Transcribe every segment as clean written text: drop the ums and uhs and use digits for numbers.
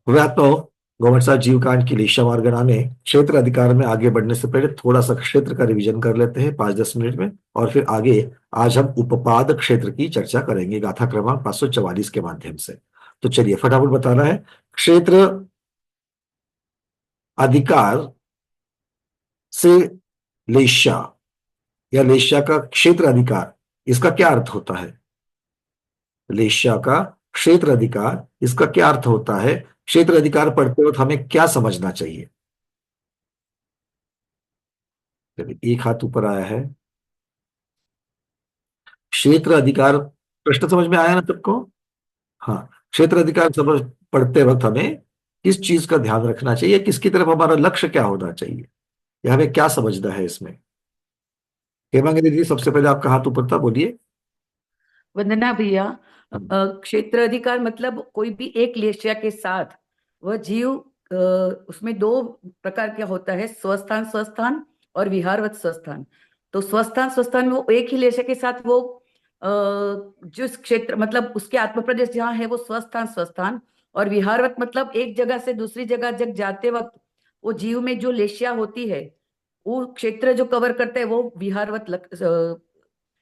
वह तो गवर्नमेंट साहब जीवकांड की लेशा मार्गना में क्षेत्र अधिकार में आगे बढ़ने से पहले थोड़ा सा क्षेत्र का रिवीजन कर लेते हैं 5-10 मिनट में, और फिर आगे आज हम उपपाद क्षेत्र की चर्चा करेंगे गाथा क्रमांक 544 के माध्यम से। तो चलिए फटाफट बताना है। क्षेत्र अधिकार से लेशा या लेशा का क्षेत्र अधिकार, इसका क्या अर्थ होता है? लेशा का क्षेत्र अधिकार, इसका क्या अर्थ होता है? क्षेत्र अधिकार पढ़ते वक्त हमें क्या समझना चाहिए? चलिए, एक हाथ ऊपर आया है। क्षेत्र अधिकार प्रश्न समझ में आया ना सबको? हाँ। क्षेत्र अधिकार समझ पढ़ते वक्त हमें किस चीज का ध्यान रखना चाहिए, किसकी तरफ हमारा लक्ष्य क्या होना चाहिए, या हमें क्या समझना है इसमें? हेमांगी दीदी, सबसे पहले आपका हाथ ऊपर था, बोलिए। वंदना भैया, हम्म। क्षेत्र अधिकार मतलब कोई भी एक लेशिया के साथ वह जीव, उसमें दो प्रकार का होता है, स्वस्थान स्वस्थान और विहारवत स्वस्थान। तो स्वस्थान स्वस्थान में वो एक ही लेशिया के साथ वो जिस क्षेत्र मतलब उसके आत्म प्रदेश जहाँ है वो स्वस्थान स्वस्थान, और विहारवत मतलब एक जगह से दूसरी जगह जब जाते वक्त वो जीव में जो लेशिया होती है वो क्षेत्र जो कवर करता है वो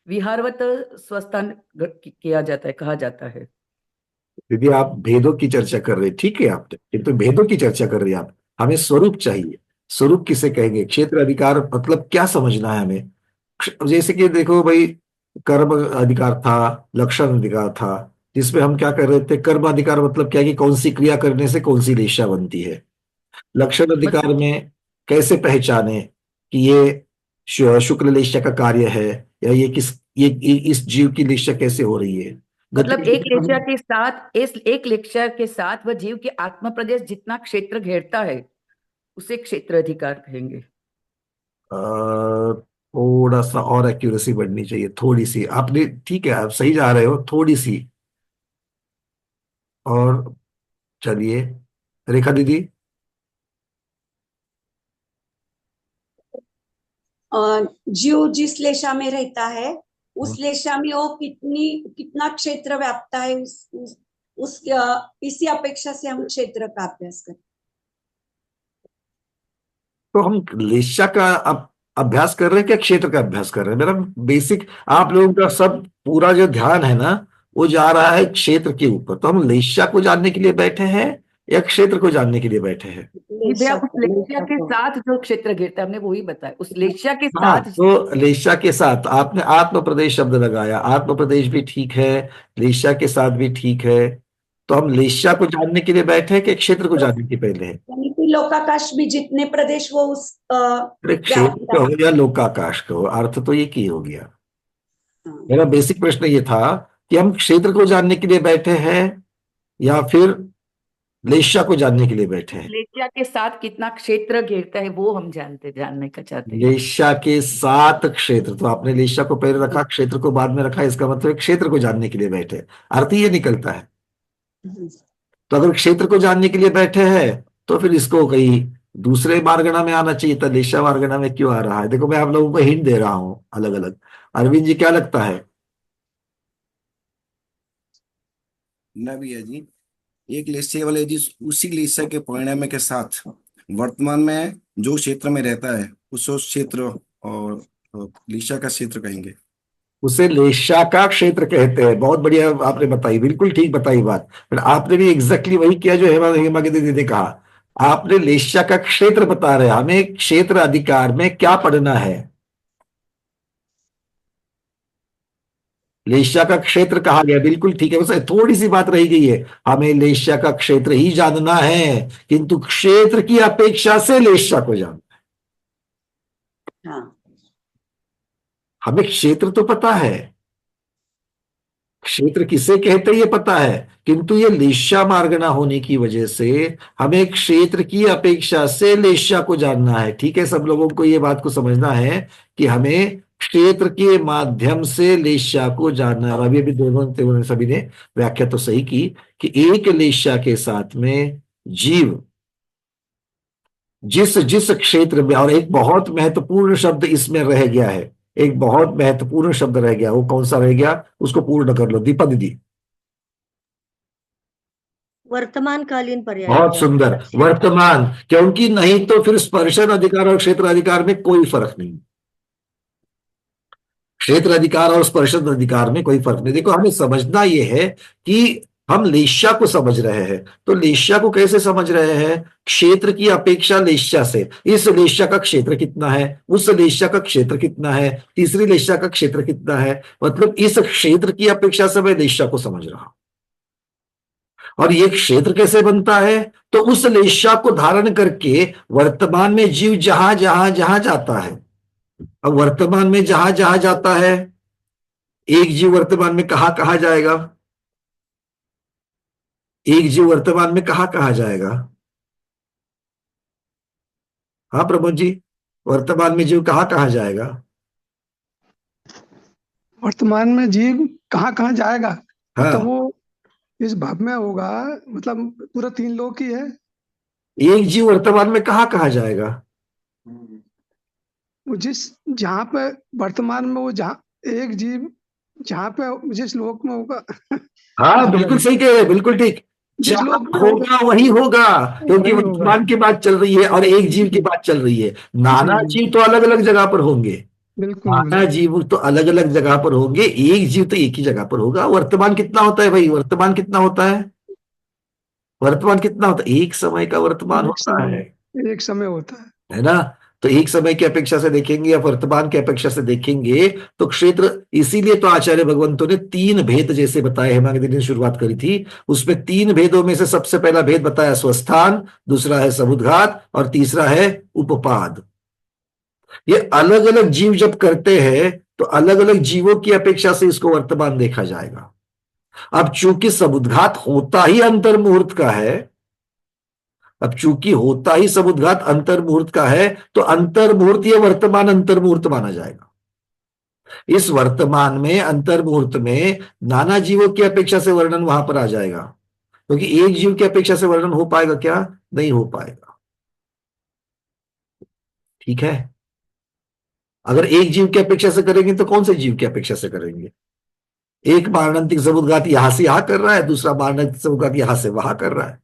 विहारवत स्वस्थान किया जाता है, कहा जाता है। दीदी, आप भेदों की चर्चा कर रहे हैं, ठीक है, आपने किंतु भेदों की चर्चा कर रही हैं आप। हमें स्वरूप चाहिए। स्वरूप किसे कहेंगे? क्षेत्र अधिकार मतलब क्या समझना है हमें? जैसे कि देखो भाई, कर्म अधिकार था, लक्षण अधिकार था, जिसमें हम क्या कर रहे थे? कर्म अधिकार मतलब क्या है कि कौन सी क्रिया करने से कौन सी रेशा बनती है। लक्षण अधिकार मतलब में कैसे पहचाने कि ये शुक्ल लेशा का कार्य है, या ये किस, ये इस जीव की लेशा कैसे हो रही है। गति मतलब एक अधिकार लेक्चर में के साथ इस एक लेक्चर के साथ वह जीव के आत्म प्रदेश जितना क्षेत्र घेरता है उसे क्षेत्र अधिकार कहेंगे। थोड़ा सा और एक्यूरेसी बढ़नी चाहिए, थोड़ी सी आपने, ठीक है, आप सही जा रहे हो, थोड़ी सी और। चलिए, रेखा दीदी। जीव जिस लेशा में रहता है उस लेशा में वो कितना क्षेत्र व्यापता है, इसी अपेक्षा से हम क्षेत्र का अभ्यास करते तो हम लेशा का अभ्यास कर रहे हैं क्या क्षेत्र का अभ्यास कर रहे हैं? मेरा बेसिक, आप लोगों का सब पूरा जो ध्यान है ना, वो जा रहा है क्षेत्र के ऊपर। तो हम लेशा को जानने के लिए बैठे हैं या क्षेत्र को जानने के लिए बैठे हैं? हैं। नहीं भैया, लेशा उस लेक्चर लेशा के को साथ जो क्षेत्र घेरता है हमने वही बताया, उस लेक्चर के हाँ, साथ। तो लेशा के साथ आपने आत्म प्रदेश शब्द लगाया, आत्म प्रदेश भी ठीक है, लेशा के साथ भी ठीक है। तो हम लेशा को जानने के लिए बैठे हैं कि क्षेत्र को जानने के पहले हैं? यानी कि लोकाकाश भी जितने प्रदेश वो उस अरे, क्षेत्र व्यापता कहो है। या लोकाकाश कहो, अर्थ तो एक ही हो गया। हाँ। मेरा बेसिक प्रश्न ये था कि हम क्षेत्र को जानने के लिए बैठे हैं या फिर लेशा को जानने के लिए बैठे उस हैं? लेक्चर के साथ कितना क्षेत्र घेरता है वो हम जानने का चाहते हैं। लेशा के सात क्षेत्र, तो आपने लेशा को पहले रखा, क्षेत्र को बाद में रखा, इसका मतलब है क्षेत्र को जानने के लिए बैठे हैं। अर्थ ये निकलता है। हम्म। तो अगर क्षेत्र को जानने के लिए बैठे हैं तो फिर इसको कहीं दूसरे मार्गना में आना चाहिए था, लेशा मार्गना में क्यों आ रहा है? देखो, मैं आप लोगों को हिंट दे रहा हूं अलग अलग। अरविंद जी, क्या लगता है? ना भी है जी। एक लेस्य वाले जी उसी लेस्य के परिणाम के साथ वर्तमान में जो क्षेत्र में रहता है उस क्षेत्र और लिशा का क्षेत्र कहेंगे। उसे लेशा का क्षेत्र कहते हैं। बहुत बढ़िया आपने बताई, बिल्कुल ठीक बताई बात। पर आपने भी एग्जैक्टली वही किया जो हेमा हेमा की दीदी ने कहा। आपने लेशा का क्षेत्र बता रहे हैं, हमें क्षेत्र अधिकार में क्या पढ़ना है? लेशा का क्षेत्र कहा गया, बिल्कुल ठीक है, बस थोड़ी सी बात रह गई है। हमें लेशा का क्षेत्र ही जानना है, किंतु क्षेत्र की अपेक्षा से लेशा को जानना। हाँ। हमें क्षेत्र तो पता है, क्षेत्र किसे कहते हैं ये पता है, किंतु ये लेशा मार्गना होने की वजह से हमें क्षेत्र की अपेक्षा से लेशा को जानना है। ठीक है, सब लोगों को ये बात को समझना है कि हमें क्षेत्र के माध्यम से लेशा को जानना है। अभी अभी दोनों सभी ने व्याख्या तो सही की कि एक लेशा के साथ में जीव जिस जिस क्षेत्र में, और एक बहुत महत्वपूर्ण शब्द इसमें रह गया है, एक बहुत महत्वपूर्ण शब्द रह गया, वो कौन सा रह गया? उसको पूर्ण कर लो दीपा दीदी। वर्तमानकालीन पर्याय बहुत क्या है? सुंदर, वर्तमान, क्योंकि नहीं तो फिर स्पर्शन अधिकार और क्षेत्र अधिकार में कोई फर्क नहीं। क्षेत्र अधिकार और स्पर्शन अधिकार में कोई फर्क नहीं। देखो, हमें समझना यह है कि हम लेश्या को समझ रहे हैं, तो लेश्या को कैसे समझ रहे हैं? क्षेत्र की अपेक्षा लेश्या से। इस लेश्या का क्षेत्र कितना है, उस लेश्या का क्षेत्र कितना है, तीसरी लेश्या का क्षेत्र कितना है, मतलब इस क्षेत्र की अपेक्षा से मैं लेश्या को समझ रहा हूं। और ये क्षेत्र कैसे बनता है? तो उस लेश्या को धारण करके वर्तमान में जीव जहां जहां जहां जाता है। अब वर्तमान में जहां जहां जाता है, एक जीव वर्तमान में कहां कहां जाएगा? एक जीव वर्तमान में कहां कहां जाएगा? हाँ प्रमोद जी, वर्तमान में जीव कहां कहां जाएगा? वर्तमान में जीव कहाँ कहाँ जाएगा? हाँ, तो वो इस भाव में होगा, मतलब पूरा 3 लोक ही है। एक जीव वर्तमान में कहां कहां जाएगा? वो जहाँ पे वर्तमान में वो जहाँ एक जीव जहाँ पे जिस लोक में होगा, हाँ बिल्कुल सही कह रहे हैं, बिल्कुल ठीक। जिस जहां लोक में होगा होगा वही होगा, क्योंकि वही होगा। वर्तमान की बात चल रही है और एक जीव की बात चल रही है। नाना जी, जीव तो अलग अलग जगह पर होंगे, बिल्कुल नाना बिल्कुल। जीव तो अलग अलग जगह पर होंगे, एक जीव तो एक ही जगह पर होगा। वर्तमान कितना होता है भाई? वर्तमान कितना होता है? वर्तमान कितना होता है? एक समय का वर्तमान होता है एक समय होता है। ना? तो एक समय की अपेक्षा से देखेंगे या वर्तमान की अपेक्षा से देखेंगे तो क्षेत्र, इसीलिए तो आचार्य भगवंतों ने 3 भेद जैसे बताए, हेमांगी ने शुरुआत करी थी उसमें 3 भेदों में से सबसे पहला भेद बताया स्वस्थान, दूसरा है समुद्घात और तीसरा है उपपाद। ये अलग अलग जीव जब करते हैं तो अलग अलग जीवों की अपेक्षा से इसको वर्तमान देखा जाएगा। अब चूंकि समुद्घात होता ही अंतर मुहूर्त का है, अब चूंकि होता ही समुद्घात अंतर मुहूर्त का है, तो अंतर मुहूर्त या वर्तमान अंतर मुहूर्त माना जाएगा। इस वर्तमान में अंतर मुहूर्त में नाना जीवों की अपेक्षा से वर्णन वहां पर आ जाएगा, क्योंकि एक जीव की अपेक्षा से वर्णन हो पाएगा क्या? नहीं हो पाएगा। ठीक है, अगर एक जीव की अपेक्षा से करेंगे तो कौन से जीव की अपेक्षा से करेंगे? एक मारणांतिक समुद्घात यहां से यहां कर रहा है, दूसरा मारणांतिक समुद्घात यहां से वहां कर रहा है।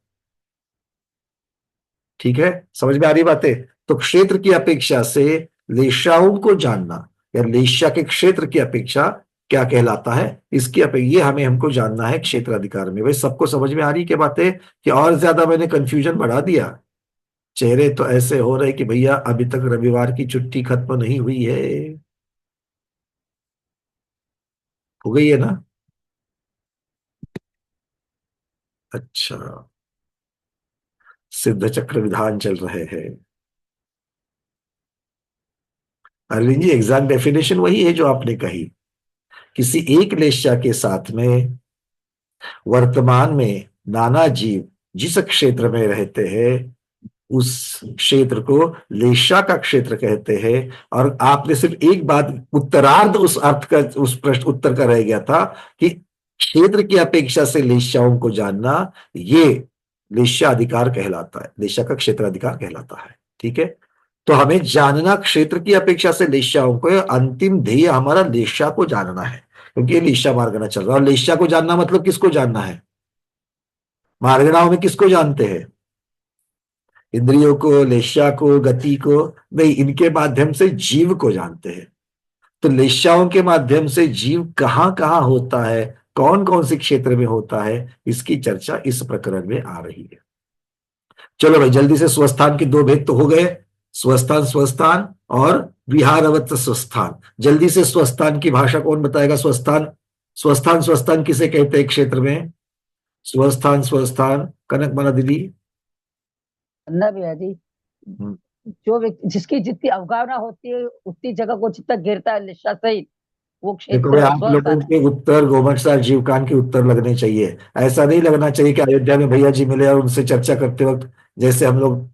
ठीक है, समझ में आ रही बातें? तो क्षेत्र की अपेक्षा से लेशाओं को जानना या लेशा के क्षेत्र की अपेक्षा क्या कहलाता है, इसकी अपेक्षा ये हमको जानना है क्षेत्र अधिकार में। भाई सबको समझ में आ रही क्या बातें, कि और ज्यादा मैंने कंफ्यूजन बढ़ा दिया? चेहरे तो ऐसे हो रहे कि भैया अभी तक रविवार की छुट्टी खत्म नहीं हुई है। हो गई है ना? अच्छा, सिद्ध चक्र विधान चल रहे हैं। अरविंद जी, एग्जैक्ट डेफिनेशन वही है जो आपने कही। किसी एक लेशा के साथ में वर्तमान में नाना जीव जिस क्षेत्र में रहते हैं उस क्षेत्र को लेशा का क्षेत्र कहते हैं। और आपने सिर्फ एक बात, उत्तरार्ध उस अर्थ का, उस प्रश्न उत्तर का रह गया था कि क्षेत्र की अपेक्षा से लेशाओं को जानना, ये लेशा अधिकार कहलाता है, लेशा का क्षेत्र अधिकार कहलाता है। ठीक है, तो हमें जानना क्षेत्र की अपेक्षा से लेशाओं को, अंतिम ध्येय हमारा लेशा को जानना है, क्योंकि ये लेशा मार्गना चल रहा है। और लेशा को जानना मतलब किसको जानना है? मार्गणाओं में किसको जानते हैं? इंद्रियों को, लेशा को, गति को नहीं, इनके माध्यम से जीव को जानते हैं। तो लेशाओं के माध्यम से जीव कहां कहां होता है, कौन कौन से क्षेत्र में होता है, इसकी चर्चा इस प्रकरण में आ रही है। चलो भाई जल्दी से, स्वस्थान के 2 भेद तो हो गए, स्वस्थान स्वस्थान और विहारवत स्वस्थान। जल्दी से स्वस्थान की भाषा कौन बताएगा? स्वस्थान स्वस्थान स्वस्थान किसे कहते हैं क्षेत्र में? स्वस्थान स्वस्थान, कनक मना दीदी। अन्ना भैया जी, जो व्यक्ति जिसकी जितनी अवगाहना होती है उतनी जगह को जितना घेरता है लिशा सहित, वो देखो भाई, क्षेत्र आप लोगों स्वस्थान है। के उत्तर गोमट सार जीवकान के उत्तर लगने चाहिए। ऐसा नहीं लगना चाहिए कि अयोध्या में भैया जी मिले और उनसे चर्चा करते वक्त जैसे हम लोग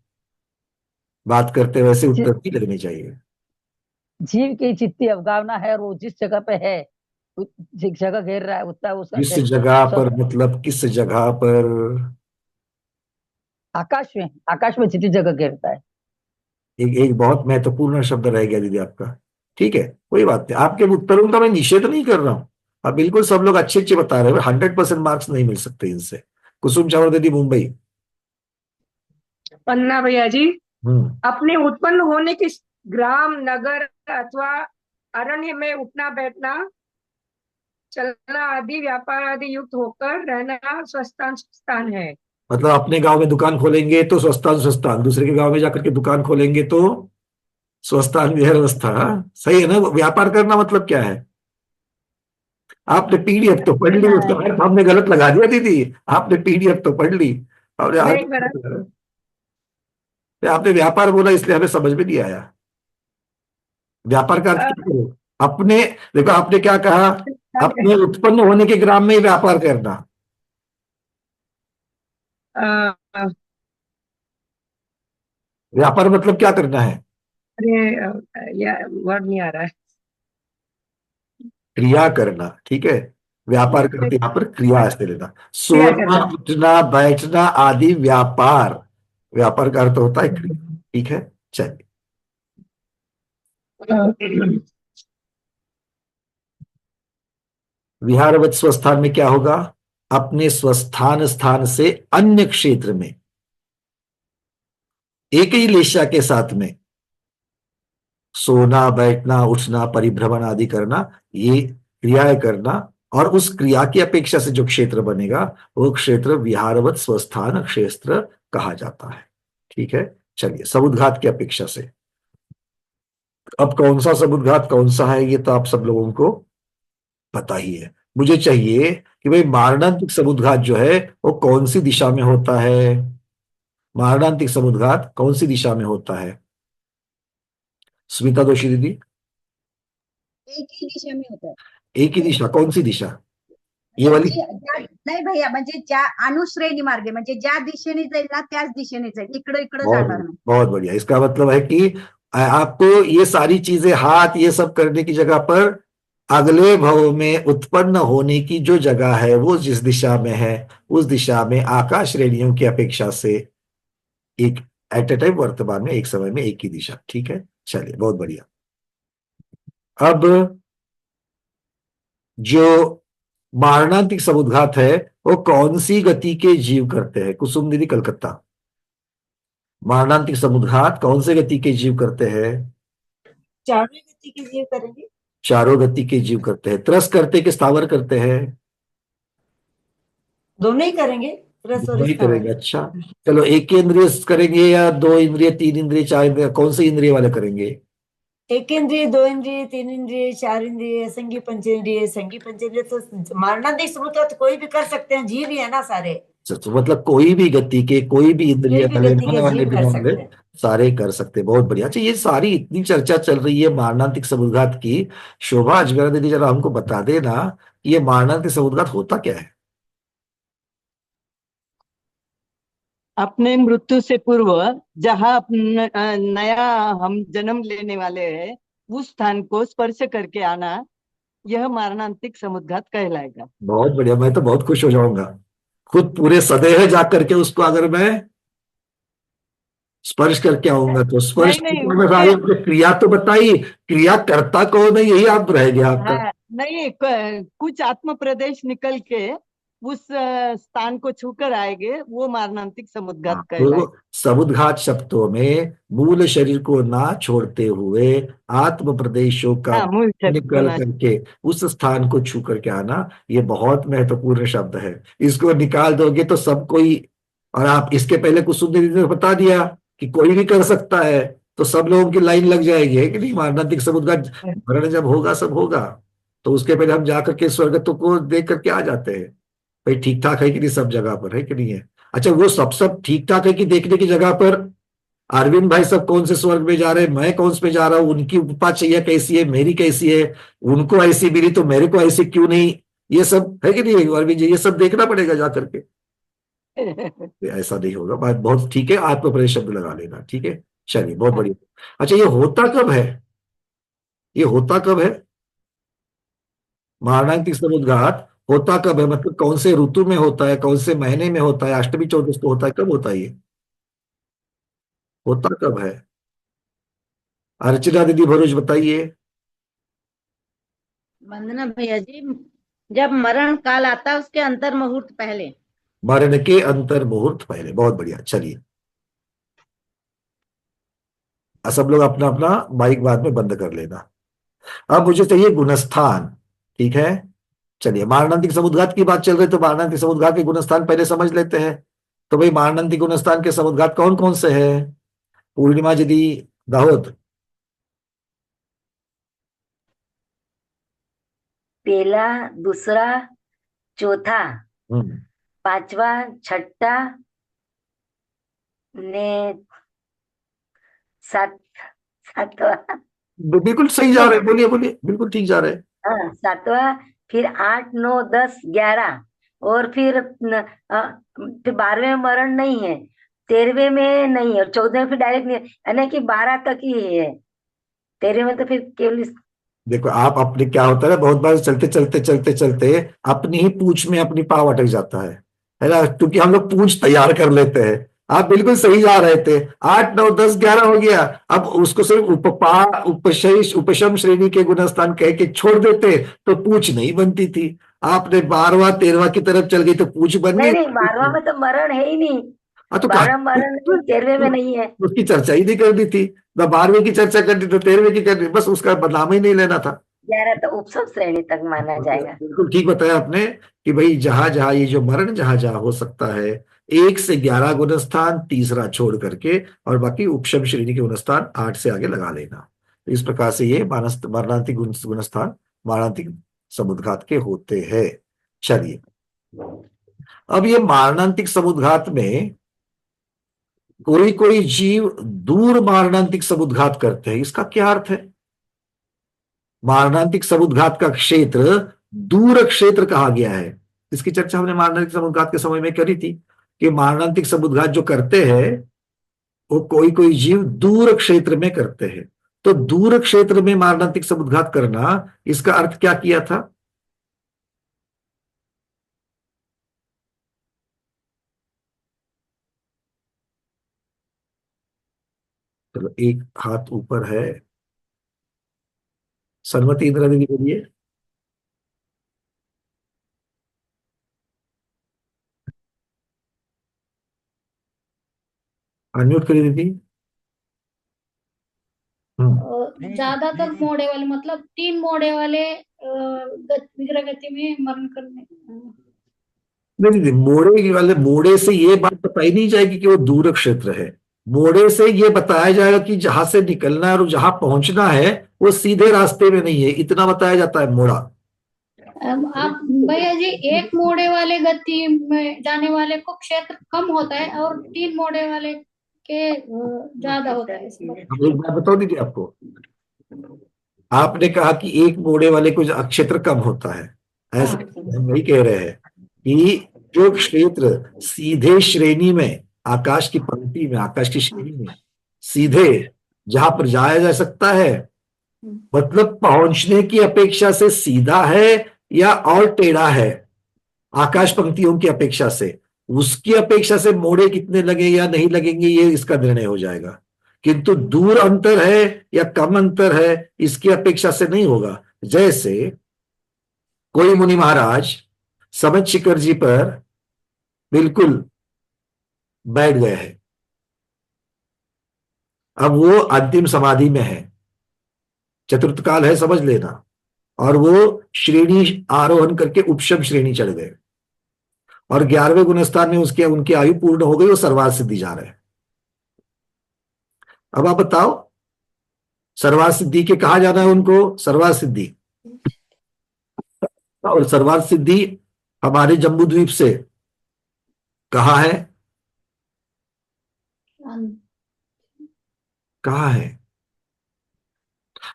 बात करते हैं वैसे उत्तर नहीं लगने चाहिए। जीव की जितनी अवगाहना है और वो जिस जगह पे है, जिस जगह घेर रहा है उतना उसका किस क्षेत्र जगह पर, स्वस्थ। मतलब किस जगह पर? आकाश में जितनी जगह घेरता है। एक एक बहुत महत्वपूर्ण शब्द रह गया दीदी आपका। ठीक है, कोई बात नहीं, आपके उत्तरों का मैं निषेध नहीं कर रहा हूं। आप बिल्कुल सब लोग अच्छे अच्छे बता रहे हो, 100% मार्क्स नहीं मिल सकते इनसे, कुसुम चावला दीदी, मुंबई। पन्ना भैया जी, हम्म। अपने उत्पन्न होने के ग्राम, नगर अथवा अरण्य में उठना बैठना, चलना आदि, व्यापार आदि युक्त होकर रहना स्वस्थान स्थान है। मतलब अपने गांव में दुकान खोलेंगे तो स्वस्थान स्वस्थान, दूसरे के गांव में जाकर के दुकान खोलेंगे तो स्वस्थान विहार अवस्था। हाँ, सही है ना। व्यापार करना मतलब क्या है? आपने पीडीएफ तो पढ़ ली, उसका अर्थ हमने गलत लगा दिया दीदी। आपने पीडीएफ तो पढ़ ली, हमने अर्थ नहीं बड़ा गलत लगा दिया। आपने व्यापार बोला इसलिए हमें समझ में नहीं आया। व्यापार का अर्थ क्या करो? अपने, देखो आपने क्या कहा, अपने उत्पन्न होने के ग्राम में ही व्यापार करना। अ, व्यापार मतलब क्या करना है? अरे वर्ड नहीं आ रहा है। क्रिया करना, ठीक है। व्यापार करते यहाँ पर क्रिया ऐसे लेना, क्या सोना करना। उठना बैठना आदि व्यापार। व्यापार का अर्थ होता है क्रिया, ठीक है। चलिए, विहारवत स्वस्थान में क्या होगा? अपने स्वस्थान स्थान से अन्य क्षेत्र में एक ही लेशा के साथ में सोना बैठना उठना परिभ्रमण आदि करना, ये क्रियाएं करना। और उस क्रिया की अपेक्षा से जो क्षेत्र बनेगा वो क्षेत्र विहारवत स्वस्थान क्षेत्र कहा जाता है, ठीक है। चलिए, समुद्घात की अपेक्षा से अब कौन सा समुद्घात कौन सा है ये तो आप सब लोगों को पता ही है। मुझे चाहिए कि भाई मारणांतिक समुद्घात जो है वो कौन सी दिशा में होता है? मारणांतिक समुद्घात कौन सी दिशा में होता है? स्मिता दोषी दीदी। एक ही दिशा में होता है. एक ही दिशा, कौन सी दिशा? ये वाली? नाही भैया, म्हणजे ज्या अनुश्रेणी मार्गे, म्हणजे ज्या दिशेने जाईल ना त्याच दिशेने जाईल, इकडं इकडं बहुत जाणार बढ़िया, नाही. बहुत बढ़िया। इसका मतलब है कि आपको ये सारी चीजें हाथ ये सब करने की जगह पर अगले भव में उत्पन्न होने की जो जगह है वो जिस दिशा में है उस दिशा में आकाश श्रेणियों की अपेक्षा से एक एट ए टाइम, वर्तमान में एक समय में एक ही दिशा, ठीक है। चलिए, बहुत बढ़िया। अब जो मारणांतिक समुद्घात है वो कौन सी गति के जीव करते हैं? कुसुम दीदी, कलकत्ता। मारणांतिक समुद्घात कौन से गति के जीव करते हैं? चारों गति के जीव करेंगे. चारों गति के जीव करते हैं। त्रस करते कि स्थावर करते हैं? दोनों ही करेंगे, रस और दोनों ही स्थावर. करेंगे, अच्छा। चलो, एक इंद्रिय करेंगे या दो इंद्रिय, तीन इंद्रिय, चार इंद्रिय, कौन से इंद्रिय वाले करेंगे? एक इंद्रिय, दो इंद्रिय, तीन इंद्रिय, चार इंद्रिय, संगी पंचेंद्रिय. संगी पंचेंद्रिय तो मारणांतिक समुद्र तो कोई भी कर सकते हैं, जीव ही है ना सारे. तो मतलब कोई भी गति के, कोई भी इंद्रिय कोई भी वाले, गति मन के वाले, जीव बिना कर वाले सकते हैं. सारे कर सकते हैं। बहुत बढ़िया। अच्छा, ये सारी इतनी चर्चा चल रही है मारणांतिक समुद्घात की, शोभा अजगर दीदी जरा हमको बता देना कि ये मारणांतिक समुद्घात होता क्या है? अपने मृत्यु से पूर्व जहाँ नया हम जन्म लेने वाले हैं उस स्थान को स्पर्श करके आना, यह मारणांतिक समुद्घात कहलाएगा। बहुत बढ़िया, मैं तो बहुत खुश हो जाऊंगा खुद पूरे सदैह जाकर के उसको अगर मैं स्पर्श करके आऊंगा तो। स्पर्श नहीं नहीं, में उसके आपने क्रिया तो बताई, क्रिया करता कौन है यही आप रह गया आपका। हाँ, नहीं, कुछ आत्म प्रदेश निकल के उस स्थान को छूकर आएंगे, वो मारणांतिक समुद्घात कहलाएगा। तो समुद्घात शब्दों में मूल शरीर को ना छोड़ते हुए आत्म प्रदेशों का हाँ, मूल शरीर को निकल ना। करके उस स्थान को छू करके आना, ये बहुत महत्वपूर्ण शब्द है। इसको निकाल दोगे तो सब कोई, और आप इसके पहले कुसुम दीदी ने बता दिया कि कोई भी कर सकता है, तो सब लोगों की लाइन लग जाएगी, है कि नहीं? मारणांतिक समुद्घात, मरण जब होगा सब होगा, तो उसके पहले हम जाकर के स्वर्गत्व को देख करके आ जाते हैं। भाई ठीक ठाक है कि नहीं, सब जगह पर है कि नहीं है? अच्छा, वो सब ठीक ठाक है कि देखने की जगह पर अरविंद भाई सब कौन से स्वर्ग में जा रहे हैं, मैं कौन से पे जा रहा हूँ, उनकी उपाचर्या कैसी है, मेरी कैसी है, उनको ऐसी मिली तो मेरे को ऐसी क्यों नहीं, ये सब है कि नहीं अरविंद जी? ये सब देखना पड़ेगा जा करके। ऐसा नहीं होगा, बात बहुत ठीक है। आत्मप्रदेश शब्द लगा लेना, ठीक है। चलिए, बहुत बढ़िया। अच्छा, ये होता कब है? ये होता कब है मारणांतिक समुद्घात? होता कब है मतलब कौन से ऋतु में होता है, कौन से महीने में होता है, अष्टमी चौदस को होता है, कब होता है ये? होता कब है? अर्चना दीदी भरूच बताइए। वंदना भैया जी, जब मरण काल आता है उसके अंतर मुहूर्त पहले. मरण के अंतर मुहूर्त पहले। बहुत बढ़िया, चलिए अब सब लोग अपना अपना माइक बाद में बंद कर लेना। अब मुझे चाहिए गुणस्थान, ठीक है। चलिए, मारणांतिक समुद्घात की बात चल रही, तो मारणांतिक समुद्घात के गुणस्थान पहले समझ लेते हैं। तो भाई, मारणांतिक गुणस्थान के समुद्घात कौन कौन से हैं? पूर्णिमा जी, दाहोद। पहला, दूसरा, चौथा, हम्म, पांचवा, छठा ने सात, सातवा, बिल्कुल सही जा रहे हैं, बोलिए बोलिए, बिल्कुल ठीक जा रहे हैं। हाँ सातवा, फिर 8, 9, 10, 11, और फिर 12वें में मरण नहीं है, 13वें में नहीं है, और 14वें में फिर डायरेक्ट नहीं है, यानी कि 12 तक ही है। 13वें में तो फिर केवल देखो, आप अपने क्या होता है, बहुत बार चलते चलते चलते चलते अपनी ही पूंछ में अपनी पाँव अटक जाता है ना, क्योंकि हम लोग पूंछ तैयार कर लेते हैं। आप बिल्कुल सही जा रहे थे, 8, 9, 10, 11 हो गया। अब उसको सिर्फ उपपा उपशेष उपशम श्रेणी के गुणस्थान कह के छोड़ देते तो पूंछ नहीं बनती थी। आपने 12वां 13वां की तरफ चल गई तो पूंछ बन नहीं गई। नहीं, 12वां में तो मरण है ही नहीं। हाँ, तो 12वां मरण नहीं, 13वें में कहा नहीं है। उसकी चर्चा ही नहीं करनी थी ना, 12वीं की चर्चा करनी तो 13वें की करनी, बस उसका बदनाम ही नहीं लेना था। 11 तो उपसम श्रेणी तक माना जाएगा। बिल्कुल ठीक बताया आपने कि भाई जहां जहां ये जो मरण जहां जहां हो सकता है, 1 से 11 गुणस्थान, तीसरा छोड़ करके, और बाकी उपशम श्रेणी के गुणस्थान 8 से आगे लगा लेना। तो इस प्रकार से ये मरणांतिक गुणस्थान मारणांतिक समुद्घात के होते हैं। चलिए, अब ये मारणांतिक समुद्घात में कोई कोई जीव दूर मारणांतिक समुद्घात करते हैं, इसका क्या अर्थ है? मारणांतिक समुद्घात का क्षेत्र दूर क्षेत्र कहा गया है। इसकी चर्चा हमने मारणांतिक समुद्घात के समय में करी थी कि मारणांतिक समुद्घात जो करते हैं वो कोई कोई जीव दूर क्षेत्र में करते हैं। तो दूर क्षेत्र में मारणांतिक समुद्घात करना, इसका अर्थ क्या किया था? चलो, एक हाथ ऊपर है, सन्मति इंदिरा दीदी बोलिए। अनम्यूट करिए दीदी। ज्यादातर मोड़े वाले, मतलब 3 मोड़े वाले विग्रह गति में मरण करने। नहीं नहीं, मोड़े वाले, मोड़े से ये बात बताई नहीं जाएगी कि वो दूर क्षेत्र है। मोड़े से ये बताया जाएगा कि जहां से निकलना है और जहां पहुंचना है वो सीधे रास्ते में नहीं है, इतना बताया जाता है मोड़ा। आप भैया जी, 1 मोड़े वाले गति में जाने वाले को क्षेत्र कम होता है और 3 मोड़े वाले के ज्यादा होता है। अब एक बात बताओ दीदी आपको, आपने कहा कि 1 मोड़े वाले को क्षेत्र कम होता है, ऐसे हम वही कह रहे हैं कि जो क्षेत्र सीधे श्रेणी में, आकाश की पंक्ति में, आकाश की श्रेणी में सीधे जहां पर जाया जा सकता है, मतलब पहुंचने की अपेक्षा से सीधा है या और टेढ़ा है, आकाश पंक्तियों की अपेक्षा से, उसकी अपेक्षा से मोड़े कितने लगे या नहीं लगेंगे ये इसका निर्णय हो जाएगा। किंतु दूर अंतर है या कम अंतर है, इसकी अपेक्षा से नहीं होगा। जैसे कोई मुनि महाराज समझ शिखर जी पर बिल्कुल बैठ गए हैं, अब वो अंतिम समाधि में है, चतुर्थ काल है समझ लेना, और वो श्रेणी आरोहण करके उपशम श्रेणी चढ़ गए, और 11वें गुणस्थान में उसके उनकी आयु पूर्ण हो गई, वो सर्वार्थ सिद्धि जा रहे हैं। अब आप बताओ, सर्वार्थ सिद्धि के कहा जाना है उनको? सर्वार्थ सिद्धि, और सर्वार्थ सिद्धि हमारे जम्बू द्वीप से कहाँ है? कहाँ है?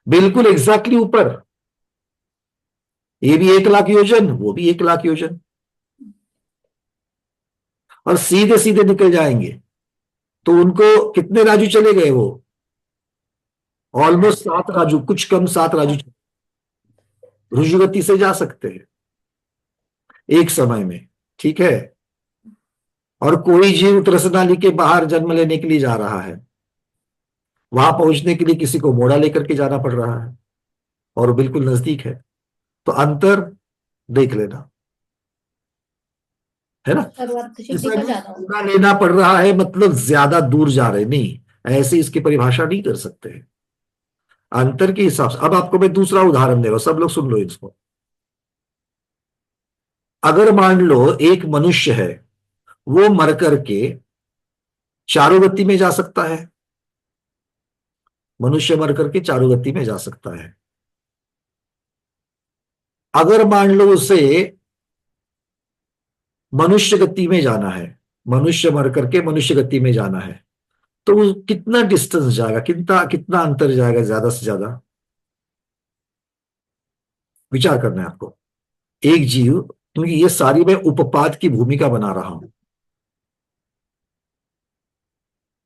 बिल्कुल एग्जैक्टली ऊपर। ये भी 1,00,000 योजन, वो भी 1,00,000 योजन, और सीधे सीधे निकल जाएंगे। तो उनको कितने राजू चले गए? वो ऑलमोस्ट 7 राजू, कुछ कम 7 राजू रुजुगति से जा सकते हैं एक समय में, ठीक है। और कोई जीव उत्तरस नाली के बाहर जन्म लेने के लिए जा रहा है, वहां पहुंचने के लिए किसी को मोड़ा लेकर के जाना पड़ रहा है, और बिल्कुल नजदीक है। तो अंतर देख लेना। है ना। सर्वार्थ सिद्धि ऐसा का नहीं ज्यादा होगा। पूरा लेना पड़ रहा है मतलब ज्यादा दूर जा रहे, नहीं, ऐसे इसकी परिभाषा नहीं कर सकते। अंतर के हिसाब से अब आपको मैं दूसरा उदाहरण दे रहा हूं, सब लोग सुन लो इसको। अगर मान लो एक मनुष्य है, वो मर करके चारों गति में जा सकता है, मनुष्य मर करके चारों गति में जा सकता है। अगर मान लो उसे मनुष्य गति में जाना है, मनुष्य मर करके मनुष्य गति में जाना है, तो वो कितना डिस्टेंस जाएगा, कितना कितना अंतर जाएगा ज्यादा से ज्यादा, विचार करना है आपको। एक जीव, क्योंकि ये सारी मैं उपपाद की भूमिका बना रहा हूं।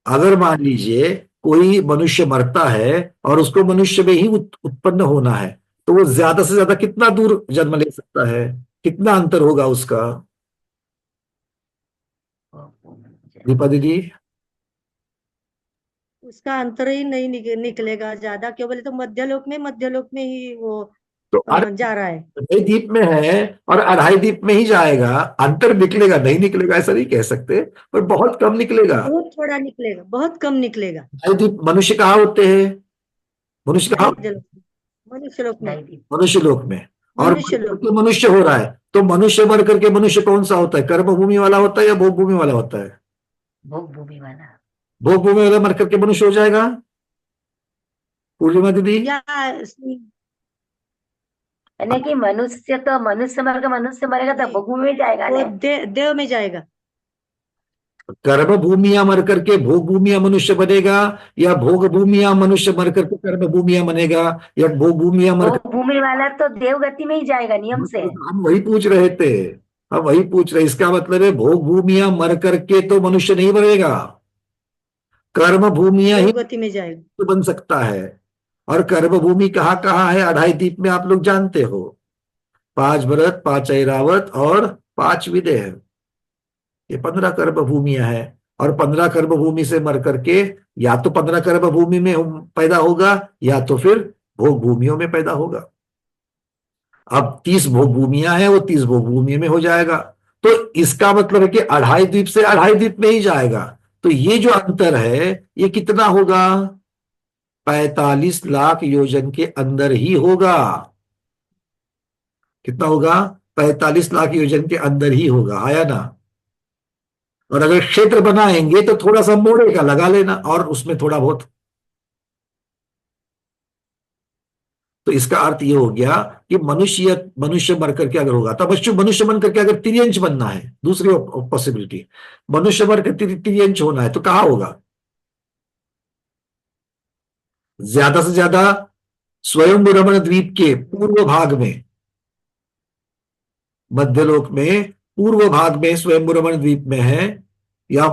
अगर मान लीजिए कोई मनुष्य मरता है और उसको मनुष्य में ही उत्पन्न होना है, तो वो ज्यादा से ज्यादा कितना दूर जन्म ले सकता है, कितना अंतर होगा उसका, दीपा दीदी। उसका अंतर ही नहीं निकलेगा ज्यादा, क्यों बोले तो मध्यलोक में ही वो तो जा रहा है। अढ़ाई द्वीप में है और अढ़ाई द्वीप में ही जाएगा, अंतर निकलेगा नहीं निकलेगा ऐसा नहीं कह सकते, पर बहुत कम निकलेगा। बहुत थोड़ा निकलेगा, बहुत कम निकलेगा। अढ़ाई द्वीप मनुष्य कहाँ होते हैं, मनुष्य कहाँ, मनुष्य लोक में, मनुष्य लोक में, और मनुष्य लोक तो मनुष्य हो रहा है, तो मनुष्य मर करके मनुष्य कौन सा होता है, कर्म भूमि वाला होता है या भोग भूमि वाला होता है, भोग भूमि वाला। भोग भूमि वाला मर करके मनुष्य हो जाएगा, पूर्णिमा दीदी। या यानी कि मनुष्य तो मनुष्य मर के मनुष्य मरेगा तो भोग भूमि में जाएगा वो ने? देव में जाएगा। कर्म भूमिया मर करके भोग भूमिया मनुष्य बनेगा, या भोग भूमिया मनुष्य मर करके कर्म भूमिया बनेगा, या भोग भूमिया मर भोग भूमि वाला तो देव गति में ही जाएगा नियम से। हम वही पूछ रहे थे, हम वही पूछ रहे, इसका मतलब है भोग भूमिया मर करके तो मनुष्य नहीं बनेगा, कर्म भूमिया ही गति में जाएगा, तो बन सकता है। और कर्म भूमि कहाँ कहाँ है, अढ़ाई द्वीप में आप लोग जानते हो, 5 भरत, 5 ऐरावत और 5 विदेह, ये 15 कर्म भूमियां हैं। और 15 कर्म भूमि से मर करके या तो 15 कर्म भूमि में पैदा होगा या तो फिर भोग भूमियों में पैदा होगा। अब 30 भोग भूमियां हैं, वो 30 भोग भूमि में हो जाएगा, तो इसका मतलब है कि अढ़ाई द्वीप से अढ़ाई द्वीप में ही जाएगा। तो ये जो अंतर है ये कितना होगा, 45 लाख योजन के अंदर ही होगा। कितना होगा, 45 लाख योजन के अंदर ही होगा, आया ना। और अगर क्षेत्र बनाएंगे तो थोड़ा सा मोड़े का लगा लेना और उसमें थोड़ा बहुत, तो इसका अर्थ ये हो गया कि मनुष्य मर करके अगर होगा, तब बच्चों मनुष्य बन करके अगर तिर्यंच बनना है, दूसरी पॉसिबिलिटी, मनुष्य मर के तिर्यंच होना है तो कहां होगा, ज्यादा से ज्यादा स्वयं रमण द्वीप के पूर्व भाग में, मध्यलोक में पूर्व भाग में स्वयं रमण द्वीप में है, या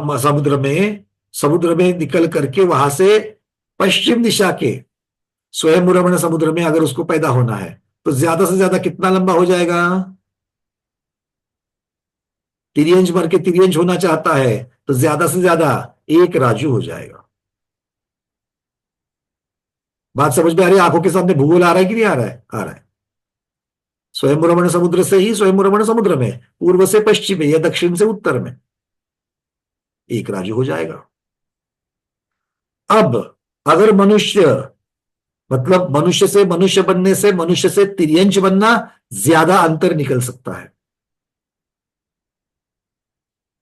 समुद्र में निकल करके वहां से पश्चिम दिशा के स्वयं रमण समुद्र में अगर उसको पैदा होना है तो ज्यादा से ज्यादा कितना लंबा हो जाएगा, तिर्यंच मर के तिर्यंच होना चाहता है तो ज्यादा से ज्यादा 1 राजू हो जाएगा। बात समझ में आ रही है, आंखों के सामने भूगोल आ रहा है कि नहीं आ रहा है, आ रहा है। स्वयं रमण समुद्र से ही स्वयं रमण समुद्र में पूर्व से पश्चिम में या दक्षिण से उत्तर में 1 राजू हो जाएगा। अब अगर मनुष्य, मतलब मनुष्य से मनुष्य बनने से मनुष्य से तिर्यंच बनना, ज्यादा अंतर निकल सकता है।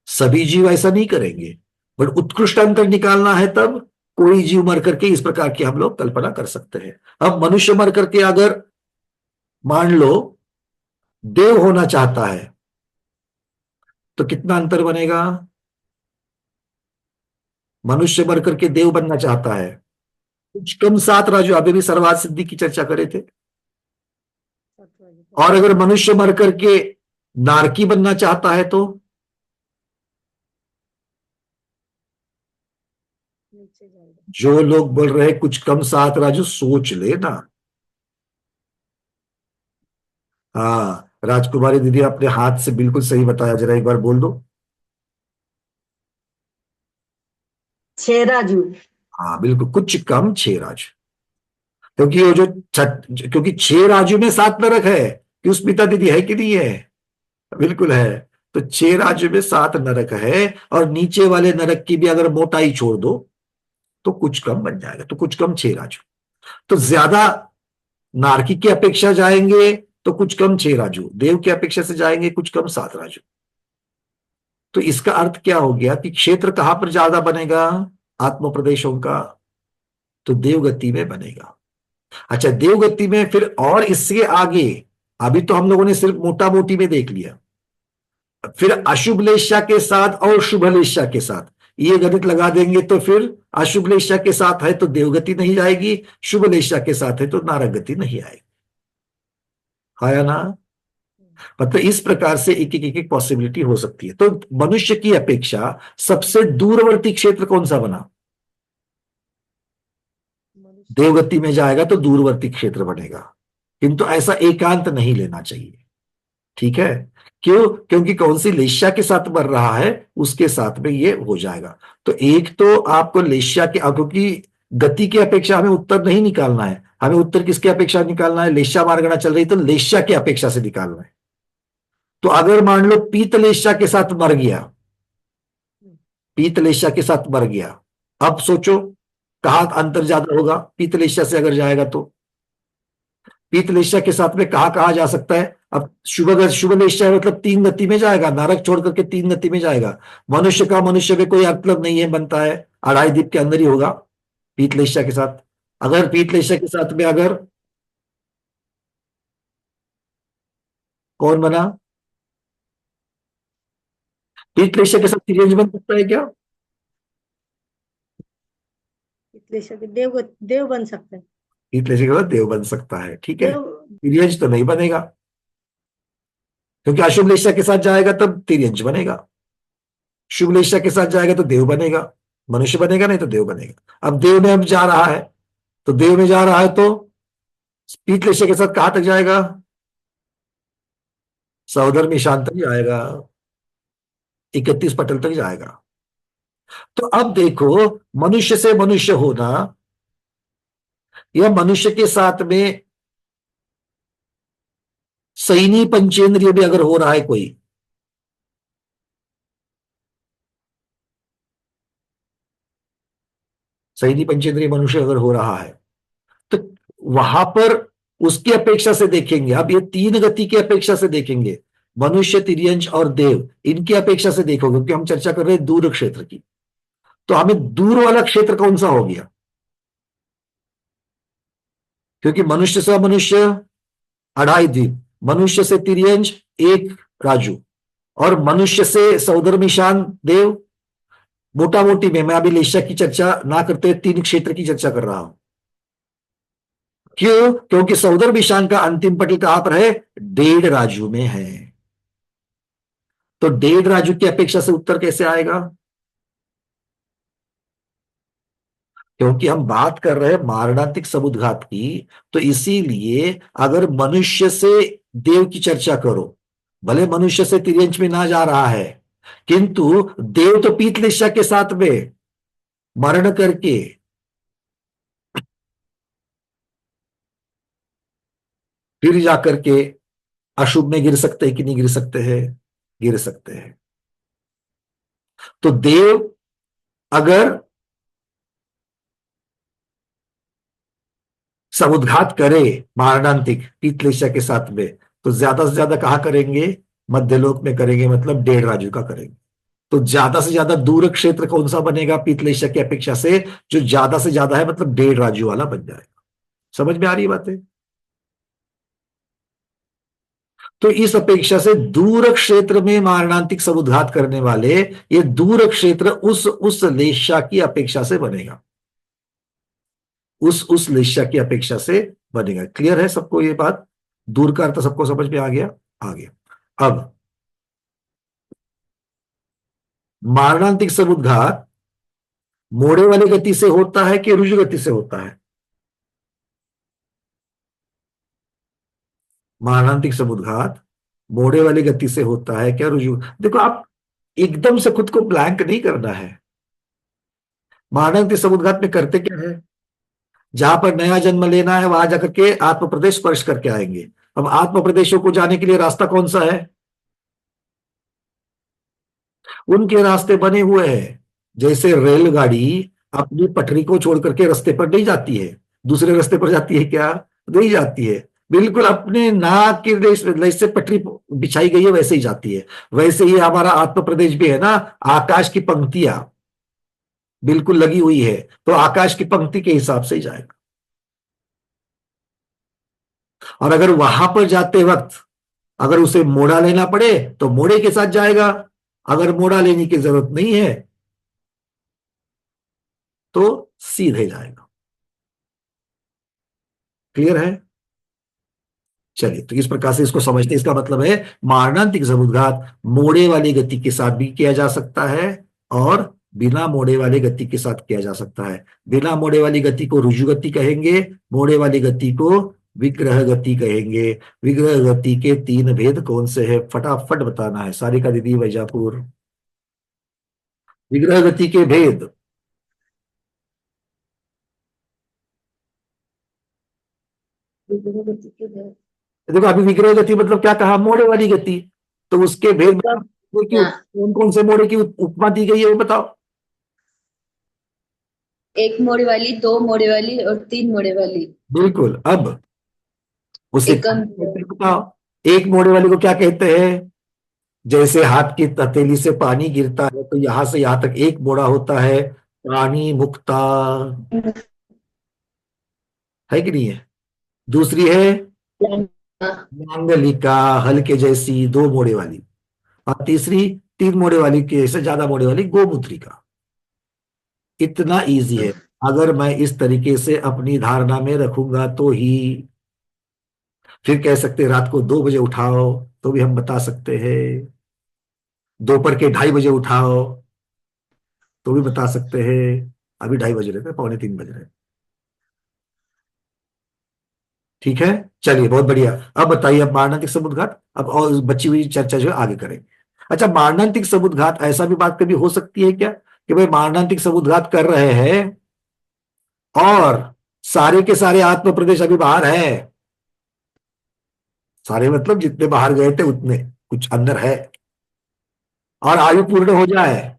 सभी जीव ऐसा नहीं करेंगे, बट उत्कृष्ट अंतर निकालना है तब कोई जीव मर करके इस प्रकार की हम लोग कल्पना कर सकते हैं। अब मनुष्य मर करके अगर मान लो देव होना चाहता है तो कितना अंतर बनेगा, मनुष्य मर करके देव बनना चाहता है कुछ कम 7 राजू, अभी भी सर्वार्थ सिद्धि की चर्चा करे थे। और अगर मनुष्य मर करके नारकी बनना चाहता है तो जो लोग बोल रहे हैं कुछ कम 7 राजू, सोच लेना। हाँ राजकुमारी दीदी अपने हाथ से बिल्कुल सही बताया, जरा एक बार बोल दो। 6 राजू। हाँ बिल्कुल, कुछ कम 6 राजू, क्योंकि वो जो क्योंकि 6 राजू में 7 नरक है, कि उस पिता दीदी है कि नहीं है, बिल्कुल है। तो 6 राज्यों में 7 नरक है, और नीचे वाले नरक की भी अगर मोटाई छोड़ दो तो कुछ कम बन जाएगा, तो कुछ कम 6 राजू। तो ज्यादा नारकी की अपेक्षा जाएंगे तो कुछ कम 6 राजू, देव की अपेक्षा से जाएंगे कुछ कम 7 राजू। तो इसका अर्थ क्या हो गया कि क्षेत्र कहां पर ज्यादा बनेगा आत्म प्रदेशों का, तो देवगति में बनेगा। अच्छा, देवगति में फिर और इससे आगे, अभी तो हम लोगों ने सिर्फ मोटा मोटी में देख लिया, फिर अशुभ लेशा के साथ और शुभ लेशा के साथ ये गणित लगा देंगे तो फिर अशुभ लेशा के साथ है तो देवगति नहीं जाएगी, शुभ लेशा के साथ है तो नारक गति नहीं आएगी। आया ना? मतलब इस प्रकार से एक पॉसिबिलिटी हो सकती है। तो मनुष्य की अपेक्षा सबसे दूरवर्ती क्षेत्र कौन सा बना? देवगति में जाएगा तो दूरवर्ती क्षेत्र बनेगा, किंतु ऐसा एकांत नहीं लेना चाहिए। ठीक है? क्यों? क्योंकि कौन सी लेश्या के साथ बढ़ रहा है उसके साथ में ये हो जाएगा। तो एक तो आपको लेश्या के, क्योंकि गति की अपेक्षा हमें उत्तर नहीं निकालना है, हमें उत्तर किसके अपेक्षा निकालना है? लेश्या मार्गणा चल रही तो लेश्या की अपेक्षा से निकालना है। तो अगर मान लो पीत लेश्या के साथ मर गया, पीत लेश्या के साथ मर गया, अब सोचो कहां अंतर ज्यादा होगा? पीत लेश्या से अगर जाएगा तो पीत लेश्या के साथ में कहां जा सकता है? अब शुभ लेश्या है मतलब 3 गति में जाएगा, नरक छोड़ करके 3 गति में जाएगा। मनुष्य का मनुष्य में कोई मतलब नहीं है, बनता है 2.5 दीप के अंदर ही होगा पीत लेश्या के साथ। अगर पीत लेश्या के साथ में अगर कौन बना? पीत लेश्या के साथ तिर्यंज बन सकता है क्या? देव बन सकता है, पीत लेश्या के साथ देव बन सकता है। ठीक है, देव तिर्यंज तो नहीं बनेगा, क्योंकि अशुभ लेश्या के साथ जाएगा तब तिर्यंज बनेगा, शुभ लेश्या के साथ जाएगा तो देव बनेगा, मनुष्य बनेगा नहीं तो देव बनेगा। अब देव में अब जा रहा है, तो देव में जा रहा है तो पीत लेश्या के साथ कहां तक जाएगा? सहोदर ईशान तक जाएगा, 31 पटल तक जाएगा। तो अब देखो, मनुष्य से मनुष्य होना या मनुष्य के साथ में सैनी पंचेंद्रिय भी अगर हो रहा है कोई, सैनी पंचेंद्रिय मनुष्य अगर हो रहा है तो वहां पर उसकी अपेक्षा से देखेंगे। अब ये 3 गति की अपेक्षा से देखेंगे, मनुष्य, तिर्यंच और देव, इनकी अपेक्षा से देखोगे, क्योंकि हम चर्चा कर रहे हैं दूर क्षेत्र की। तो हमें दूर वाला क्षेत्र कौन सा हो गया? क्योंकि मनुष्य से मनुष्य 2.5 द्वीप, मनुष्य से तिर्यंच 1 राजू, और मनुष्य से सौदर्मिशान देव। मोटा मोटी में मैं अभी लेश्या की चर्चा ना करते हुए 3 क्षेत्र की चर्चा कर रहा हूं। क्यों? क्योंकि सौदर्मिशान का अंतिम पटल कहां पर है? 1.5 राजू में है। तो 1.5 राजू की अपेक्षा से उत्तर कैसे आएगा? क्योंकि हम बात कर रहे हैं मारणांतिक समुद्घात की, तो इसीलिए अगर मनुष्य से देव की चर्चा करो, भले मनुष्य से तिर्यंच में ना जा रहा है, किंतु देव तो पीत लेश्या के साथ में मरण करके फिर जाकर के अशुभ में गिर सकते हैं कि नहीं गिर सकते हैं? गिर सकते हैं। तो देव अगर समुद्घात करे मारणांतिक पीत लेश्या के साथ में, तो ज्यादा से ज्यादा कहां करेंगे? मध्यलोक में करेंगे, मतलब 1.5 राजू का करेंगे। तो ज्यादा से ज्यादा दूर क्षेत्र कौन सा बनेगा पीत लेश्या की अपेक्षा से? जो ज्यादा से ज्यादा है, मतलब 1.5 राजू वाला बन जाएगा। समझ में आ रही है बातें? तो इस अपेक्षा से दूर क्षेत्र में मारणांतिक समुद्घात करने वाले, ये दूर क्षेत्र उस लेश्या की अपेक्षा से बनेगा, उस लेश्या की अपेक्षा से बनेगा। क्लियर है सबको ये बात? दूर का अर्थ सबको समझ में आ गया? आ गया। अब मारणांतिक समुद्घात मोड़े वाली गति से होता है कि रुजु गति से होता है? मारणांतिक समुद्घात मोड़े वाली गति से होता है क्या, रुजु? देखो, आप एकदम से खुद को ब्लैंक नहीं करना है। मारणांतिक समुद्घात में करते क्या है? जहां पर नया जन्म लेना है वहां जाकर के आत्म प्रदेश स्पर्श करके आएंगे। अब आत्म प्रदेशों को जाने के लिए रास्ता कौन सा है? उनके रास्ते बने हुए हैं। जैसे रेलगाड़ी अपनी पटरी को छोड़ करके रास्ते पर नहीं जाती है, दूसरे रास्ते पर जाती है क्या? नहीं जाती है। बिल्कुल अपने नाक के जैसे पटरी बिछाई गई है वैसे ही जाती है। वैसे ही हमारा आत्म प्रदेश भी है ना, आकाश की पंक्तियां बिल्कुल लगी हुई है, तो आकाश की पंक्ति के हिसाब से ही जाएगा। और अगर वहां पर जाते वक्त अगर उसे मोड़ा लेना पड़े तो मोड़े के साथ जाएगा, अगर मोड़ा लेने की जरूरत नहीं है तो सीधे जाएगा। क्लियर है? चलिए, तो इस प्रकार से इसको समझते हैं। इसका मतलब है मारणांतिक समुद्घात मोड़े वाली गति के साथ भी किया जा सकता है और बिना मोड़े वाली गति के साथ किया जा सकता है। बिना मोड़े वाली गति को रुजु गति कहेंगे, मोड़े वाली गति को विग्रह गति कहेंगे। विग्रह गति के 3 भेद कौन से हैं? फटाफट बताना है। सारिका दीदी, वैजापुर। विग्रह गति के भेद। देखो, अभी विग्रह गति मतलब क्या कहा? मोड़े वाली गति। तो उसके भेद कौन कौन से मोड़े की उपमा दी गई है वो बताओ। 1 मोड़े वाली, 2 मोड़े वाली और 3 मोड़े वाली। बिल्कुल। अब उसे एकम। बताओ, 1 मोड़े वाली को क्या कहते हैं? जैसे हाथ की हथेली से पानी गिरता है तो यहां से यहां तक 1 मोड़ा होता है, प्राणी मुक्ता, है कि नहीं है? दूसरी है मांगलिका, हल के जैसी 2 मोड़े वाली। और तीसरी 3 मोड़े वाली के से ज्यादा मोड़े वाली गोमुद्रिका। इतना इजी है। अगर मैं इस तरीके से अपनी धारणा में रखूंगा तो ही फिर कह सकते हैं रात को 2 बजे उठाओ, तो भी हम बता सकते हैं। दोपहर के 2:30 बजे उठाओ तो भी बता सकते हैं। अभी 2:30 बज रहे थे, 2:45 बज रहे। ठीक है, चलिए, बहुत बढ़िया। अब बताइए, अब मारणांतिक समुद्घात, अब और बची हुई चर्चा जो है आगे करेंगे। अच्छा, मारणांतिक समुद्घात, ऐसा भी बात कभी हो सकती है क्या कि भाई मारणांतिक समुद्घात कर रहे हैं और सारे के सारे आत्म प्रदेश अभी बाहर है? सारे मतलब जितने बाहर गए थे उतने, कुछ अंदर है, और आयु पूर्ण हो जाए,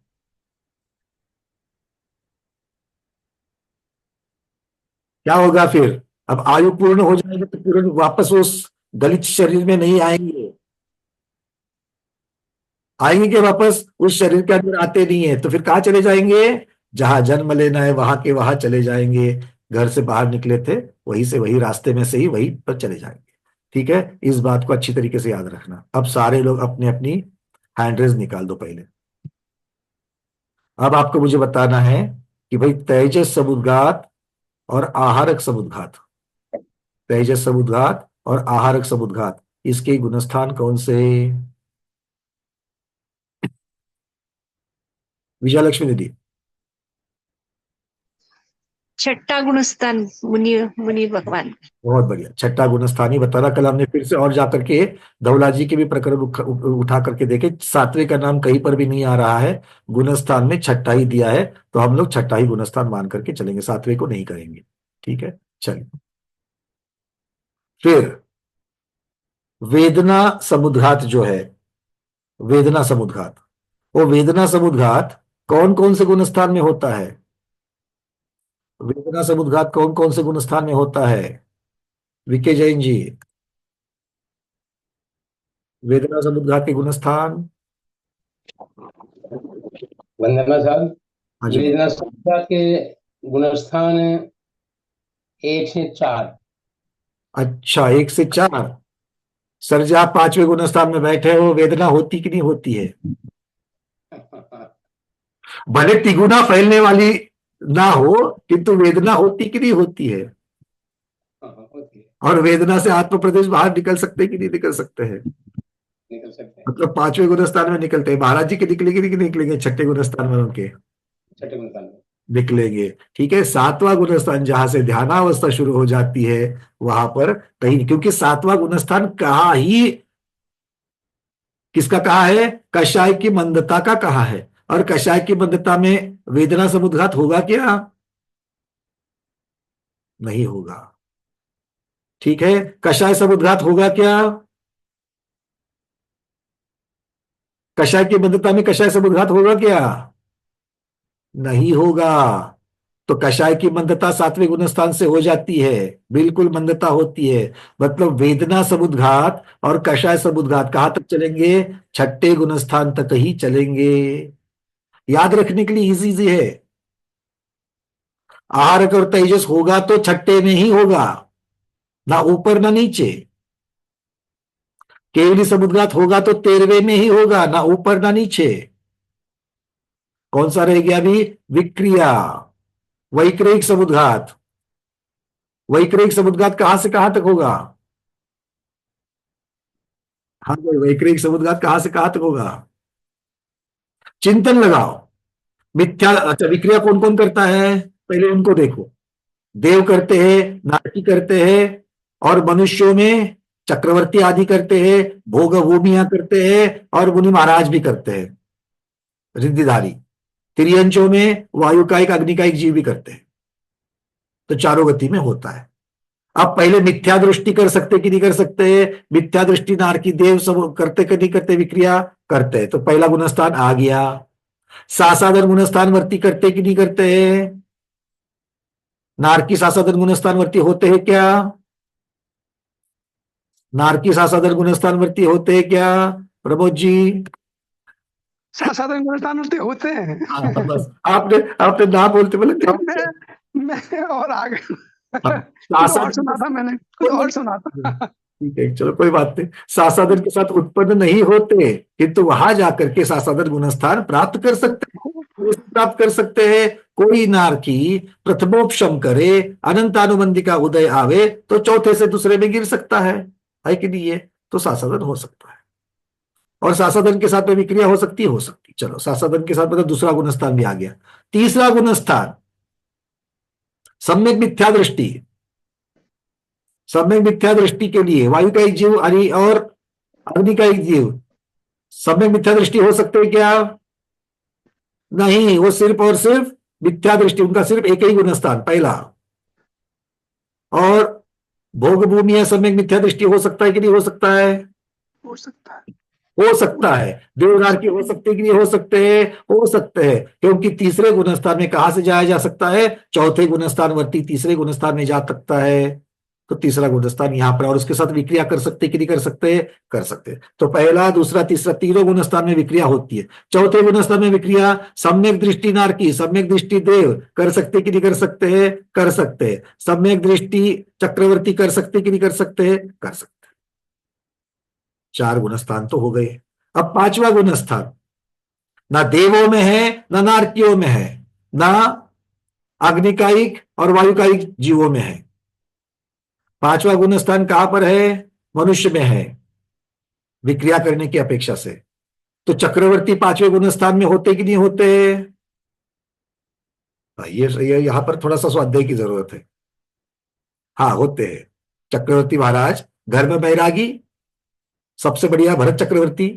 क्या होगा फिर? अब आयु पूर्ण हो जाएगी तो पूर्ण वापस उस दलित शरीर में नहीं आएंगे। आएंगे कि वापस उस शरीर के अंदर आते नहीं है, तो फिर कहाँ चले जाएंगे? जहां जन्म लेना है वहां के वहां चले जाएंगे। घर से बाहर निकले थे वहीं से, वही रास्ते में से ही वहीं पर चले जाएंगे। ठीक है, इस बात को अच्छी तरीके से याद रखना। अब सारे लोग अपनी अपनी हैंड रेज निकाल दो पहले। अब आपको मुझे बताना है कि भाई तेजस समुद्घात और आहारक समुद्घात, तेजस समुद्घात और आहारक समुद्घात, इसके गुणस्थान कौन से? विजयलक्ष्मी दीदी। छठा गुणस्थान मुनि मुनि भगवान। बहुत बढ़िया, छठा गुणस्थान ही बताना। कल हमने फिर से और जाकर के धवला जी के भी प्रकरण उठा करके देखे, 7वें का नाम कहीं पर भी नहीं आ रहा है, गुणस्थान में छठा ही दिया है, तो हम लोग छठा ही गुणस्थान मान करके चलेंगे, 7वें को नहीं करेंगे। ठीक है, चलिए। फिर वेदना समुद्घात जो है, वेदना समुद्घात, वो वेदना समुद्घात कौन कौन से गुणस्थान में होता है? वेदना समुद्घात कौन कौन से गुणस्थान में होता है? विके जैन जी, वेदना समुद्घात के गुणस्थान। वंदना साहब, हाँ जी। वेदना समुद्घात के गुणस्थान 1 से 4। अच्छा, 1 से 4। सर जी, आप 5वें गुणस्थान में बैठे हो, वेदना होती कि नहीं होती है? भले तिगुना फैलने वाली ना हो, किंतु वेदना होती कि नहीं होती है? और वेदना से आत्म प्रदेश बाहर निकल सकते कि नहीं निकल सकते हैं? निकल सकते हैं। मतलब 5वें गुणस्थान में निकलते हैं। महाराज जी के निकलेंगे कि नहीं निकलेंगे? छठे गुणस्थान में उनके छठे गुणस्थान में निकलेंगे। ठीक है, 7वां गुणस्थान जहां से ध्यानावस्था शुरू हो जाती है वहां पर कहीं, क्योंकि 7वां गुणस्थान कहा ही, किसका कहा है? कषाय की मंदता का कहा है। और कषाय की मंदता में वेदना समुद्घात होगा क्या? नहीं होगा। ठीक है, कषाय समुद्घात होगा क्या? कषाय की मंदता में कषाय समुद्घात होगा क्या? नहीं होगा। तो कषाय की मंदता 7वें गुणस्थान से हो जाती है, बिल्कुल मंदता होती है। मतलब वेदना समुद्घात और कषाय समुद्घात कहां तक चलेंगे? 6ठे गुणस्थान तक ही चलेंगे। याद रखने के लिए इजी है। आहारक और तेजस होगा तो 6ठे में ही होगा, ना ऊपर ना नीचे। केवली समुद्घात होगा तो 13वें में ही होगा, ना ऊपर ना नीचे। कौन सा रह गया अभी? विक्रिया, वैक्रयिक समुद्घात। वैक्रयिक समुद्घात कहां से कहां तक होगा? हाँ भाई, वैक्रयिक समुद्घात कहां से कहां तक होगा? चिंतन लगाओ। मिथ्या, अच्छा विक्रिया कौन कौन करता है पहले उनको देखो। देव करते हैं, नारकी करते हैं, और मनुष्यों में चक्रवर्ती आदि करते हैं, भोग भूमिया करते हैं, और मुनि महाराज भी करते हैं, रिद्धिधारी। तिर्यंचों में वायुकायिक अग्निकायिक जीव भी करते हैं। तो चारों गति में होता है। अब पहले मिथ्या दृष्टि कर सकते कि नहीं कर सकते? मिथ्या दृष्टि नारकी देव सब करते कि नहीं करते? विक्रिया करते हैं। तो पहला गुणस्थान आ गया। सासाधन गुणस्थान वर्ती करते कि नहीं करते? नारकी सासाधन गुणस्थान वर्ती होते हैं क्या? नारकी सासाधन गुणस्थान वर्ती होते हैं क्या प्रमोद जी? साधारण गुणस्थान होते हैं। हाँ, बस आपने ना बोलते बोले मैं और आगे हाँ, कुछ और सुना था मैंने, कुछ और सुना था। ठीक है, चलो कोई बात नहीं। सासाधन के साथ उत्पन्न नहीं होते, किंतु वहां जाकर के सासाधन गुणस्थान प्राप्त कर सकते हैं। प्राप्त कर सकते हैं। कोई नारकी प्रथमोपशम करे, अनंतानुबंधी का उदय आवे, तो चौथे से दूसरे में गिर सकता है कि नहीं? ये तो सासाधन हो सकता है। और सासाधन के साथ में विक्रिया हो सकती है, हो सकती। चलो, सासाधन के साथ मतलब दूसरा गुणस्थान भी आ गया। तीसरा गुणस्थान सम्यक मिथ्या दृष्टि। सम्यक मिथ्या दृष्टि के लिए वायुकायिक जीव और अग्निकायिक जीव सम्यक मिथ्या दृष्टि हो सकते हैं क्या? नहीं, वो सिर्फ और सिर्फ मिथ्या दृष्टि, उनका सिर्फ एक ही गुणस्थान पहला। और भोग भूमि या सम्यक मिथ्या दृष्टि हो सकता है कि नहीं हो सकता है? हो सकता है। हो सकता है। देवदार की हो सकते कि नहीं हो सकते हैं? हो सकते हैं, क्योंकि तीसरे गुणस्थान में कहां से जाया जा सकता है? चौथे गुणस्थान वर्ती तीसरे गुणस्थान में जा सकता है। तो तीसरा गुणस्थान यहां पर, और उसके साथ विक्रिया कर सकते कि नहीं कर सकते? कर सकते। तो पहला, दूसरा, तीसरा, तीनों गुणस्थान में विक्रिया होती है। चौथे गुणस्थान में विक्रिया सम्यक दृष्टि नारकी, सम्यक दृष्टि देव कर सकते कि नहीं कर सकते हैं? कर सकते हैं। सम्यक दृष्टि चक्रवर्ती कर सकते कि नहीं कर सकते हैं? कर सकते। 4 गुणस्थान तो हो गए। अब 5वां गुणस्थान ना देवों में है, ना नारकियों में है, ना अग्निकायिक और वायुकायिक जीवों में है। 5वां गुणस्थान कहां पर है? मनुष्य में है, विक्रिया करने की अपेक्षा से। तो चक्रवर्ती 5वें गुणस्थान में होते कि नहीं होते? ये यहां पर थोड़ा सा स्वाध्याय की जरूरत है। हाँ, होते हैं। चक्रवर्ती महाराज घर में बैरागी, सबसे बढ़िया भरत चक्रवर्ती।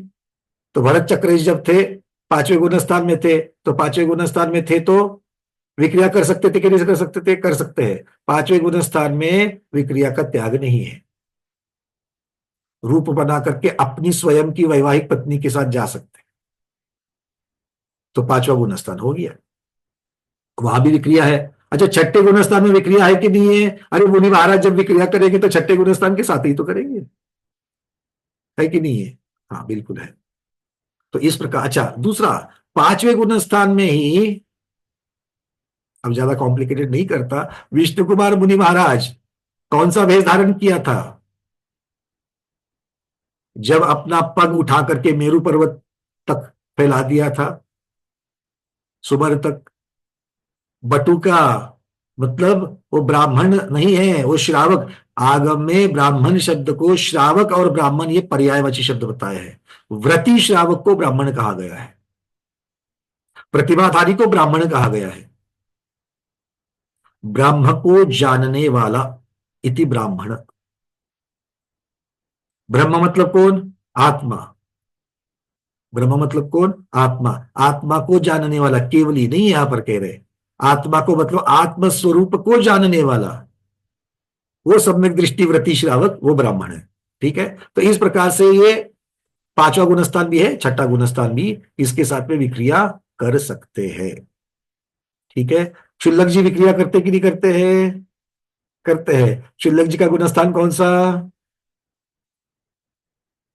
तो भरत चक्रवर्ती जब थे 5वें गुणस्थान में थे, तो 5वें गुणस्थान में थे तो विक्रिया कर सकते थे कि नहीं कर सकते थे? कर सकते हैं। 5वें गुणस्थान में विक्रिया का त्याग नहीं है। रूप बना करके अपनी स्वयं की वैवाहिक पत्नी के साथ जा सकते हैं। तो 5वां गुणस्थान हो गया, वहां भी विक्रिया है। अच्छा, 6ठे गुणस्थान में विक्रिया है कि नहीं है? अरे मुनि महाराज जब विक्रिया करेंगे तो 6ठे गुणस्थान के साथ ही तो करेंगे, है कि नहीं है? हाँ, बिल्कुल है। तो इस प्रकार। अच्छा, दूसरा, 5वें गुणस्थान में ही, अब ज्यादा कॉम्प्लिकेटेड नहीं करता, विष्णु कुमार मुनि महाराज कौन सा वेश धारण किया था जब अपना पग उठा करके मेरू पर्वत तक फैला दिया था, सुबर तक? बटुका मतलब वो ब्राह्मण नहीं है, वो श्रावक। आगम में ब्राह्मण शब्द को श्रावक और ब्राह्मण ये पर्यायवाची शब्द बताया है। व्रती श्रावक को ब्राह्मण कहा गया है, प्रतिभाधारी को ब्राह्मण कहा गया है। ब्राह्म को जानने वाला इति ब्राह्मण। ब्रह्म मतलब कौन? आत्मा। ब्रह्म मतलब कौन? आत्मा। आत्मा को जानने वाला, केवली नहीं यहां पर कह रहे, आत्मा को मतलब आत्म स्वरूप को जानने वाला, वो सम्यक दृष्टि व्रती श्रावक, वो ब्राह्मण है। ठीक है, तो इस प्रकार से ये पांचवा गुणस्थान भी है, छठा गुणस्थान भी, इसके साथ में विक्रिया कर सकते हैं। ठीक है, क्षुल्लक जी विक्रिया करते कि नहीं करते हैं? करते हैं। क्षुल्लक जी का गुणस्थान कौन सा?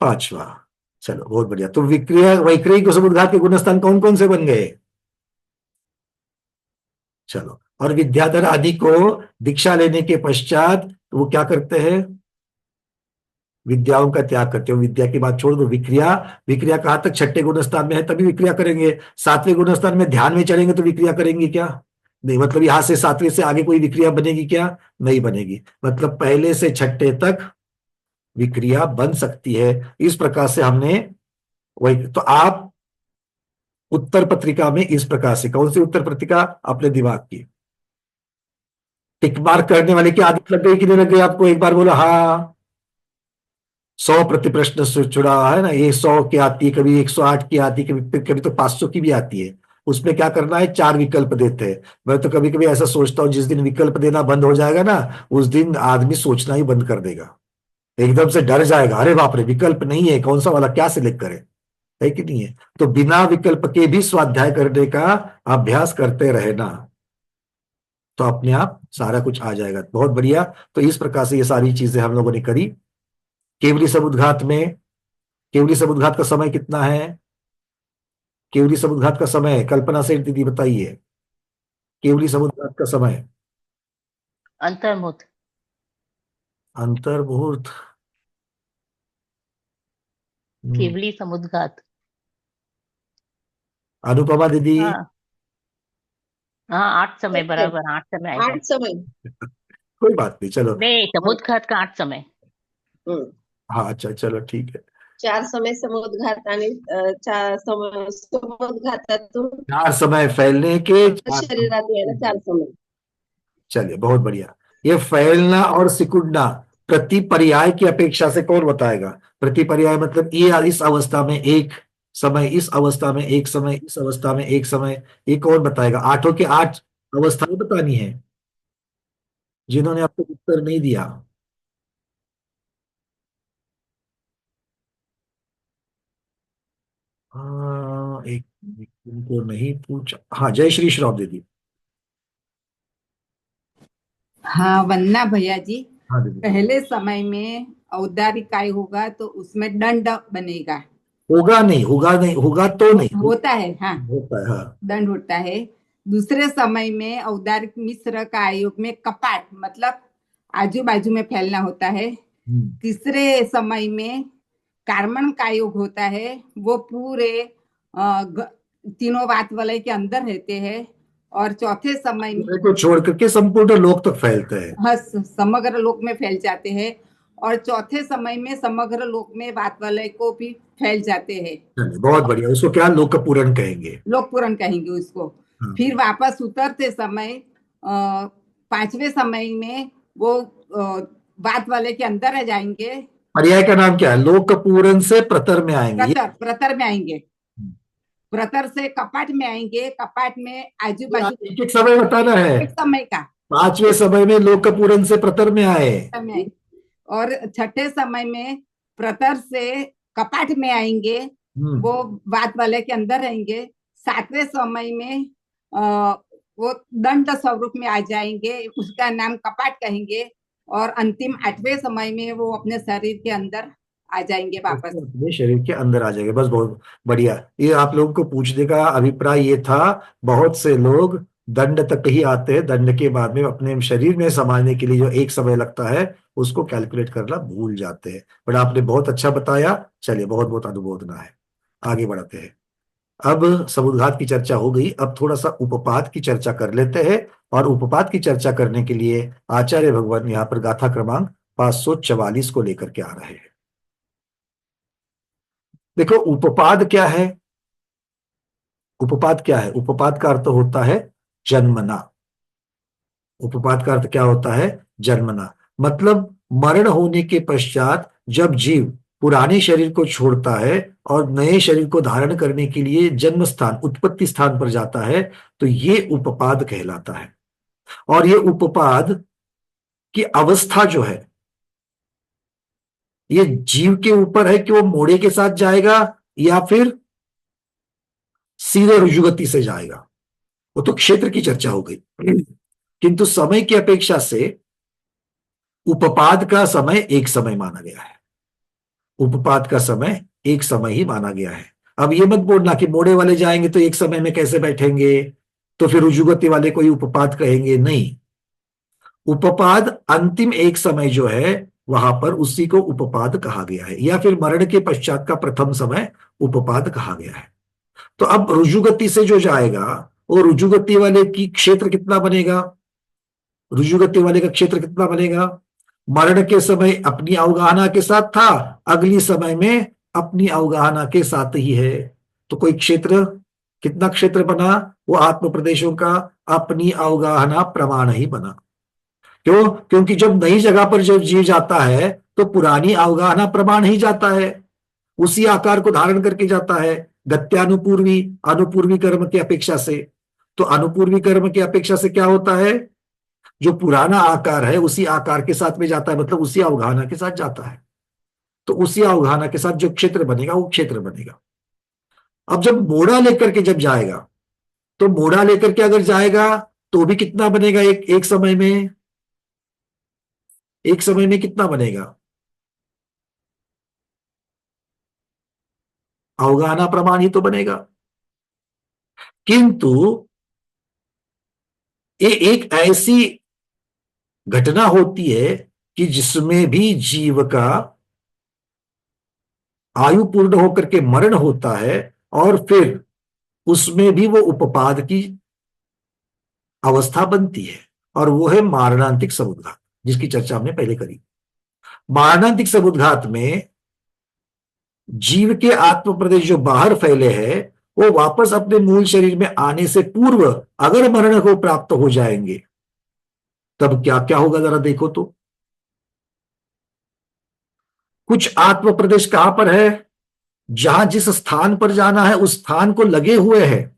पांचवा। चलो बहुत बढ़िया। तो विक्रिया वैक्रिय को समुद्घात के गुणस्थान कौन कौन से बन गए? चलो, और विद्याधर आदि को दीक्षा लेने के पश्चात तो वो क्या करते हैं? विद्याओं का त्याग करते हो। विद्या की बात छोड़ दो, विक्रिया, विक्रिया कहां तक? छठे गुणस्थान में है तभी विक्रिया करेंगे। सातवें गुणस्थान में ध्यान में चलेंगे तो विक्रिया करेंगे क्या? नहीं। मतलब यहां से सातवें से आगे कोई विक्रिया बनेगी क्या? नहीं बनेगी। मतलब पहले से छठे तक विक्रिया बन सकती है। इस प्रकार से हमने वही, तो आप उत्तर पत्रिका में इस प्रकार से, कौन सी उत्तर पत्रिका? अपने दिमाग की। टिक मार्क करने वाले की आदत लग गई कि नहीं लग गई आपको? एक बार बोलो हाँ। 100 प्रति प्रश्न से जुड़ा है ना, ये 100 की आती है, कभी 108 की आती है, कभी कभी तो 500 की भी आती है। उसमें क्या करना है? 4 विकल्प देते हैं। मैं तो कभी कभी ऐसा सोचता हूँ, जिस दिन विकल्प देना बंद हो जाएगा ना, उस दिन आदमी सोचना ही बंद कर देगा। एकदम से डर जाएगा, अरे बाप रे विकल्प नहीं है, कौन सा वाला क्या सिलेक्ट करे, है कि नहीं है? तो बिना विकल्प के भी स्वाध्याय करने का अभ्यास करते रहना, तो अपने आप सारा कुछ आ जाएगा। बहुत बढ़िया। तो इस प्रकार से ये सारी चीजें हम लोगों ने करी। केवली समुद्घात में, केवली समुद्घात का समय कितना है? केवली समुद्घात का समय कल्पना से दीदी बताइए, केवली समुद्घात का समय। अंतर्मुहूर्त। अंतर्मुहूर्त। केवली समुद्घात। अनुपमा दीदी। हाँ हाँ, 8 समय बराबर, 8 समय आएगा। 8 समय। कोई बात नहीं, चलो। नहीं, समुद्घात का 8 समय। हाँ अच्छा, चलो ठीक है। 4 समय समुद्घात आणि 4 समय समुद्घातातून 4 समय फैलने के, 4 शरीरात यायला 4 समय। चलिए बहुत बढ़िया। ये फैलना और सिकुड़ना प्रति पर्याय की अपेक्षा से कौन बताएगा? प्रति पर्याय मतलब ये इस अवस्था में एक समय, इस अवस्था में एक समय, इस अवस्था में एक समय, ये कौन बताएगा? 8 के 8 अवस्थाएं बतानी है, जिन्होंने आपको उत्तर नहीं दिया। एक उनको नहीं पूछा। हाँ, जय श्री श्राव दीदी। हाँ वंदना भैया जी। हाँ दीदी। पहले समय में औदार्य काय होगा तो उसमें दंड बनेगा। होगा नहीं, होगा नहीं, होगा तो नहीं, होता है, हाँ होता है, हाँ। दंड होता है। दूसरे समय में औदार्य मिश्र का आयोग में कपाट मतलब आजू बाजू में फैलना होता है। तीसरे समय में कार्बन का योग होता है, वो पूरे तीनों वात वलय के अंदर रहते हैं। और चौथे समय में को छोड़ करके संपूर्ण लोक तक फैलते हैं। हाँ, समग्र लोक में फैल जाते हैं। और चौथे समय में समग्र लोक में वात वलय को भी फैल जाते हैं। बहुत बढ़िया, उसको क्या लोकपूरण कहेंगे? लोकपूरण कहेंगे उसको। फिर वापस उतरते समय 5वें समय में वो वात वलय के अंदर आ जाएंगे। पर्याय का नाम क्या है? लोकपूरण से प्रतर में आएंगे। प्रतर में आएंगे, प्रतर से कपाट में आएंगे। कपाट में आजू बाजू एक एक समय बताना है। एक समय का 5वें समय में लोकपूरण से प्रतर में आए, और छठे समय में प्रतर से कपाट में आएंगे, वो वात वाले के अंदर रहेंगे। 7वें समय में वो दंड स्वरूप में आ जाएंगे, उसका नाम कपाट कहेंगे। और अंतिम 8वें समय में वो अपने शरीर के अंदर आ जाएंगे, वापस अपने शरीर के अंदर आ जाएंगे। बस बहुत बढ़िया। ये आप लोगों को पूछने का अभिप्राय ये था, बहुत से लोग दंड तक ही आते हैं, दंड के बाद में अपने शरीर में समाने के लिए जो एक समय लगता है उसको कैलकुलेट करना भूल जाते हैं। बट आपने बहुत अच्छा बताया। चलिए, बहुत बहुत अनुमोदना है। आगे बढ़ते हैं। अब समुद्घात की चर्चा हो गई, अब थोड़ा सा उपपाद की चर्चा कर लेते हैं। और उपपाद की चर्चा करने के लिए आचार्य भगवान यहाँ पर गाथा क्रमांक 544 को लेकर के आ रहे हैं। देखो उपपाद क्या है? उपपाद क्या है? उपपाद का अर्थ होता है जन्मना। उपपाद का अर्थ क्या होता है? जन्मना। मतलब मरण होने के पश्चात जब जीव पुराने शरीर को छोड़ता है और नए शरीर को धारण करने के लिए जन्म स्थान, उत्पत्ति स्थान पर जाता है, तो ये उपपाद कहलाता है। और ये उपपाद की अवस्था जो है, ये जीव के ऊपर है कि वो मोड़े के साथ जाएगा या फिर सीधे रुजुगति से जाएगा। वो तो क्षेत्र की चर्चा हो गई, किंतु समय की अपेक्षा से उपपाद का समय एक समय माना गया है। उपपाद का समय एक समय ही माना गया है। अब ये मत बोलना कि मोड़े वाले जाएंगे तो एक समय में कैसे बैठेंगे, तो फिर रुजुगति वाले को ही उपपाद कहेंगे, नहीं। उपपाद अंतिम एक समय जो है वहां पर उसी को उपपाद कहा गया है, या फिर मरण के पश्चात का प्रथम समय उपपाद कहा गया है। तो अब रुजुगति से जो जाएगा वो रुजुगति वाले की क्षेत्र कितना बनेगा, रुजुगति वाले का क्षेत्र कितना बनेगा? मरण के समय अपनी अवगाहना के साथ था, अगली समय में अपनी अवगाहना के साथ ही है। तो कोई क्षेत्र, कितना क्षेत्र बना? वो आत्म प्रदेशों का अपनी अवगाहना प्रमाण ही बना। क्यों? क्योंकि जब नई जगह पर जब जीव जाता है तो पुरानी अवगाहना प्रमाण ही जाता है, उसी आकार को धारण करके जाता है, गत्यानुपूर्वी अनुपूर्वी कर्म की अपेक्षा से। तो अनुपूर्वी कर्म की अपेक्षा से क्या होता है? जो पुराना आकार है उसी आकार के साथ में जाता है, मतलब उसी अवगाहना के साथ जाता है। तो उसी अवगाहना के साथ जो क्षेत्र बनेगा वो क्षेत्र बनेगा। अब जब मोड़ा लेकर के जब जाएगा, तो मोड़ा लेकर के अगर जाएगा तो भी कितना बनेगा? एक समय में, एक समय में कितना बनेगा? अवगाहना प्रमाण ही तो बनेगा। किंतु ये एक ऐसी घटना होती है कि जिसमें भी जीव का आयु पूर्ण होकर के मरण होता है और फिर उसमें भी वो उपपाद की अवस्था बनती है, और वो है मारणांतिक समुद्घात, जिसकी चर्चा हमने पहले करी। मारणांतिक समुद्घात में जीव के आत्म प्रदेश जो बाहर फैले हैं वो वापस अपने मूल शरीर में आने से पूर्व अगर मरण को प्राप्त हो जाएंगे तब क्या क्या होगा, जरा देखो तो। कुछ आत्म प्रदेश कहां पर है? जहां जिस स्थान पर जाना है उस स्थान को लगे हुए हैं।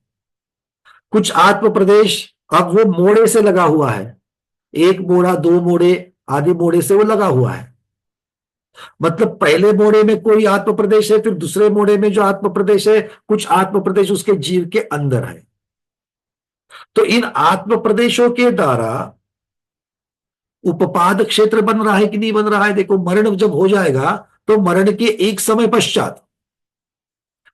कुछ आत्म प्रदेश अब वो मोड़े से लगा हुआ है, एक मोड़ा, दो मोड़े आदि मोड़े से वो लगा हुआ है। मतलब पहले मोड़े में कोई आत्म प्रदेश है, फिर दूसरे मोड़े में जो आत्म प्रदेश है, कुछ आत्म प्रदेश उसके जीव के अंदर है। तो इन आत्म प्रदेशों के द्वारा उपपाद क्षेत्र बन रहा है कि नहीं बन रहा है? देखो, मरण जब हो जाएगा तो मरण के एक समय पश्चात,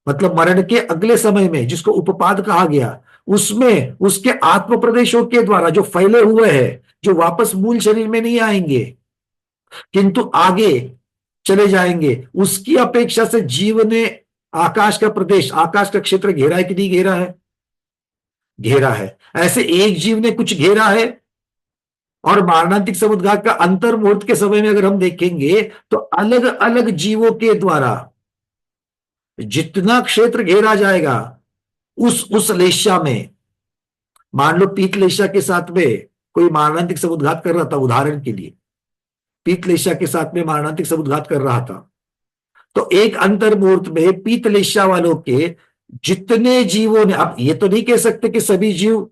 मतलब मरण के अगले समय में जिसको उपपाद कहा गया, उसमें उसके आत्म प्रदेशों के द्वारा जो फैले हुए हैं, जो वापस मूल शरीर में नहीं आएंगे किंतु आगे चले जाएंगे, उसकी अपेक्षा से जीव ने आकाश का प्रदेश, आकाश का क्षेत्र घेरा है कि नहीं घेरा है? घेरा है। ऐसे एक जीव ने कुछ घेरा है, और मारणांतिक समुद्घात का अंतर मुहूर्त के समय में अगर हम देखेंगे तो अलग अलग जीवों के द्वारा जितना क्षेत्र घेरा जाएगा उस लेशा में, मान लो पीत लेशा के साथ में कोई मारणांतिक समुद्घात कर रहा था, उदाहरण के लिए पीत लेशा के साथ में मारणांतिक समुद्घात कर रहा था, तो एक अंतर मुहूर्त में पीत लेशा वालों के जितने जीवों ने, अब ये तो नहीं कह सकते कि सभी जीव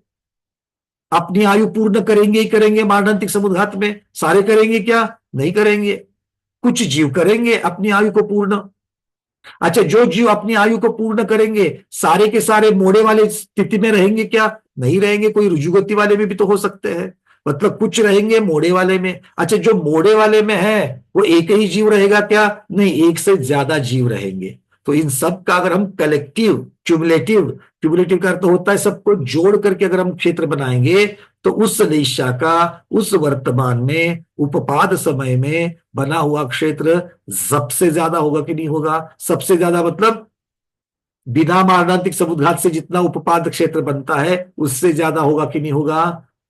अपनी आयु पूर्ण करेंगे ही करेंगे मारणांतिक समुद्घात में, सारे करेंगे क्या? नहीं करेंगे। कुछ जीव करेंगे अपनी आयु को पूर्ण। अच्छा, जो जीव अपनी आयु को पूर्ण करेंगे सारे के सारे मोड़े वाले स्थिति में रहेंगे क्या? नहीं रहेंगे। कोई रुजुगति वाले में भी तो हो सकते हैं, मतलब कुछ रहेंगे मोड़े वाले में। अच्छा, जो मोड़े वाले में है वो एक ही जीव रहेगा क्या? नहीं, एक से ज्यादा जीव रहेंगे। तो इन सब का अगर हम कलेक्टिव क्यूमुलेटिव का अर्थ होता है सबको जोड़ करके अगर हम क्षेत्र बनाएंगे तो उस लेशा का उस वर्तमान में उपपाद समय में बना हुआ क्षेत्र सबसे ज्यादा होगा कि नहीं होगा? सबसे ज्यादा मतलब बिना मारणांतिक समुद्घात से जितना उपपाद क्षेत्र बनता है उससे ज्यादा होगा कि नहीं होगा?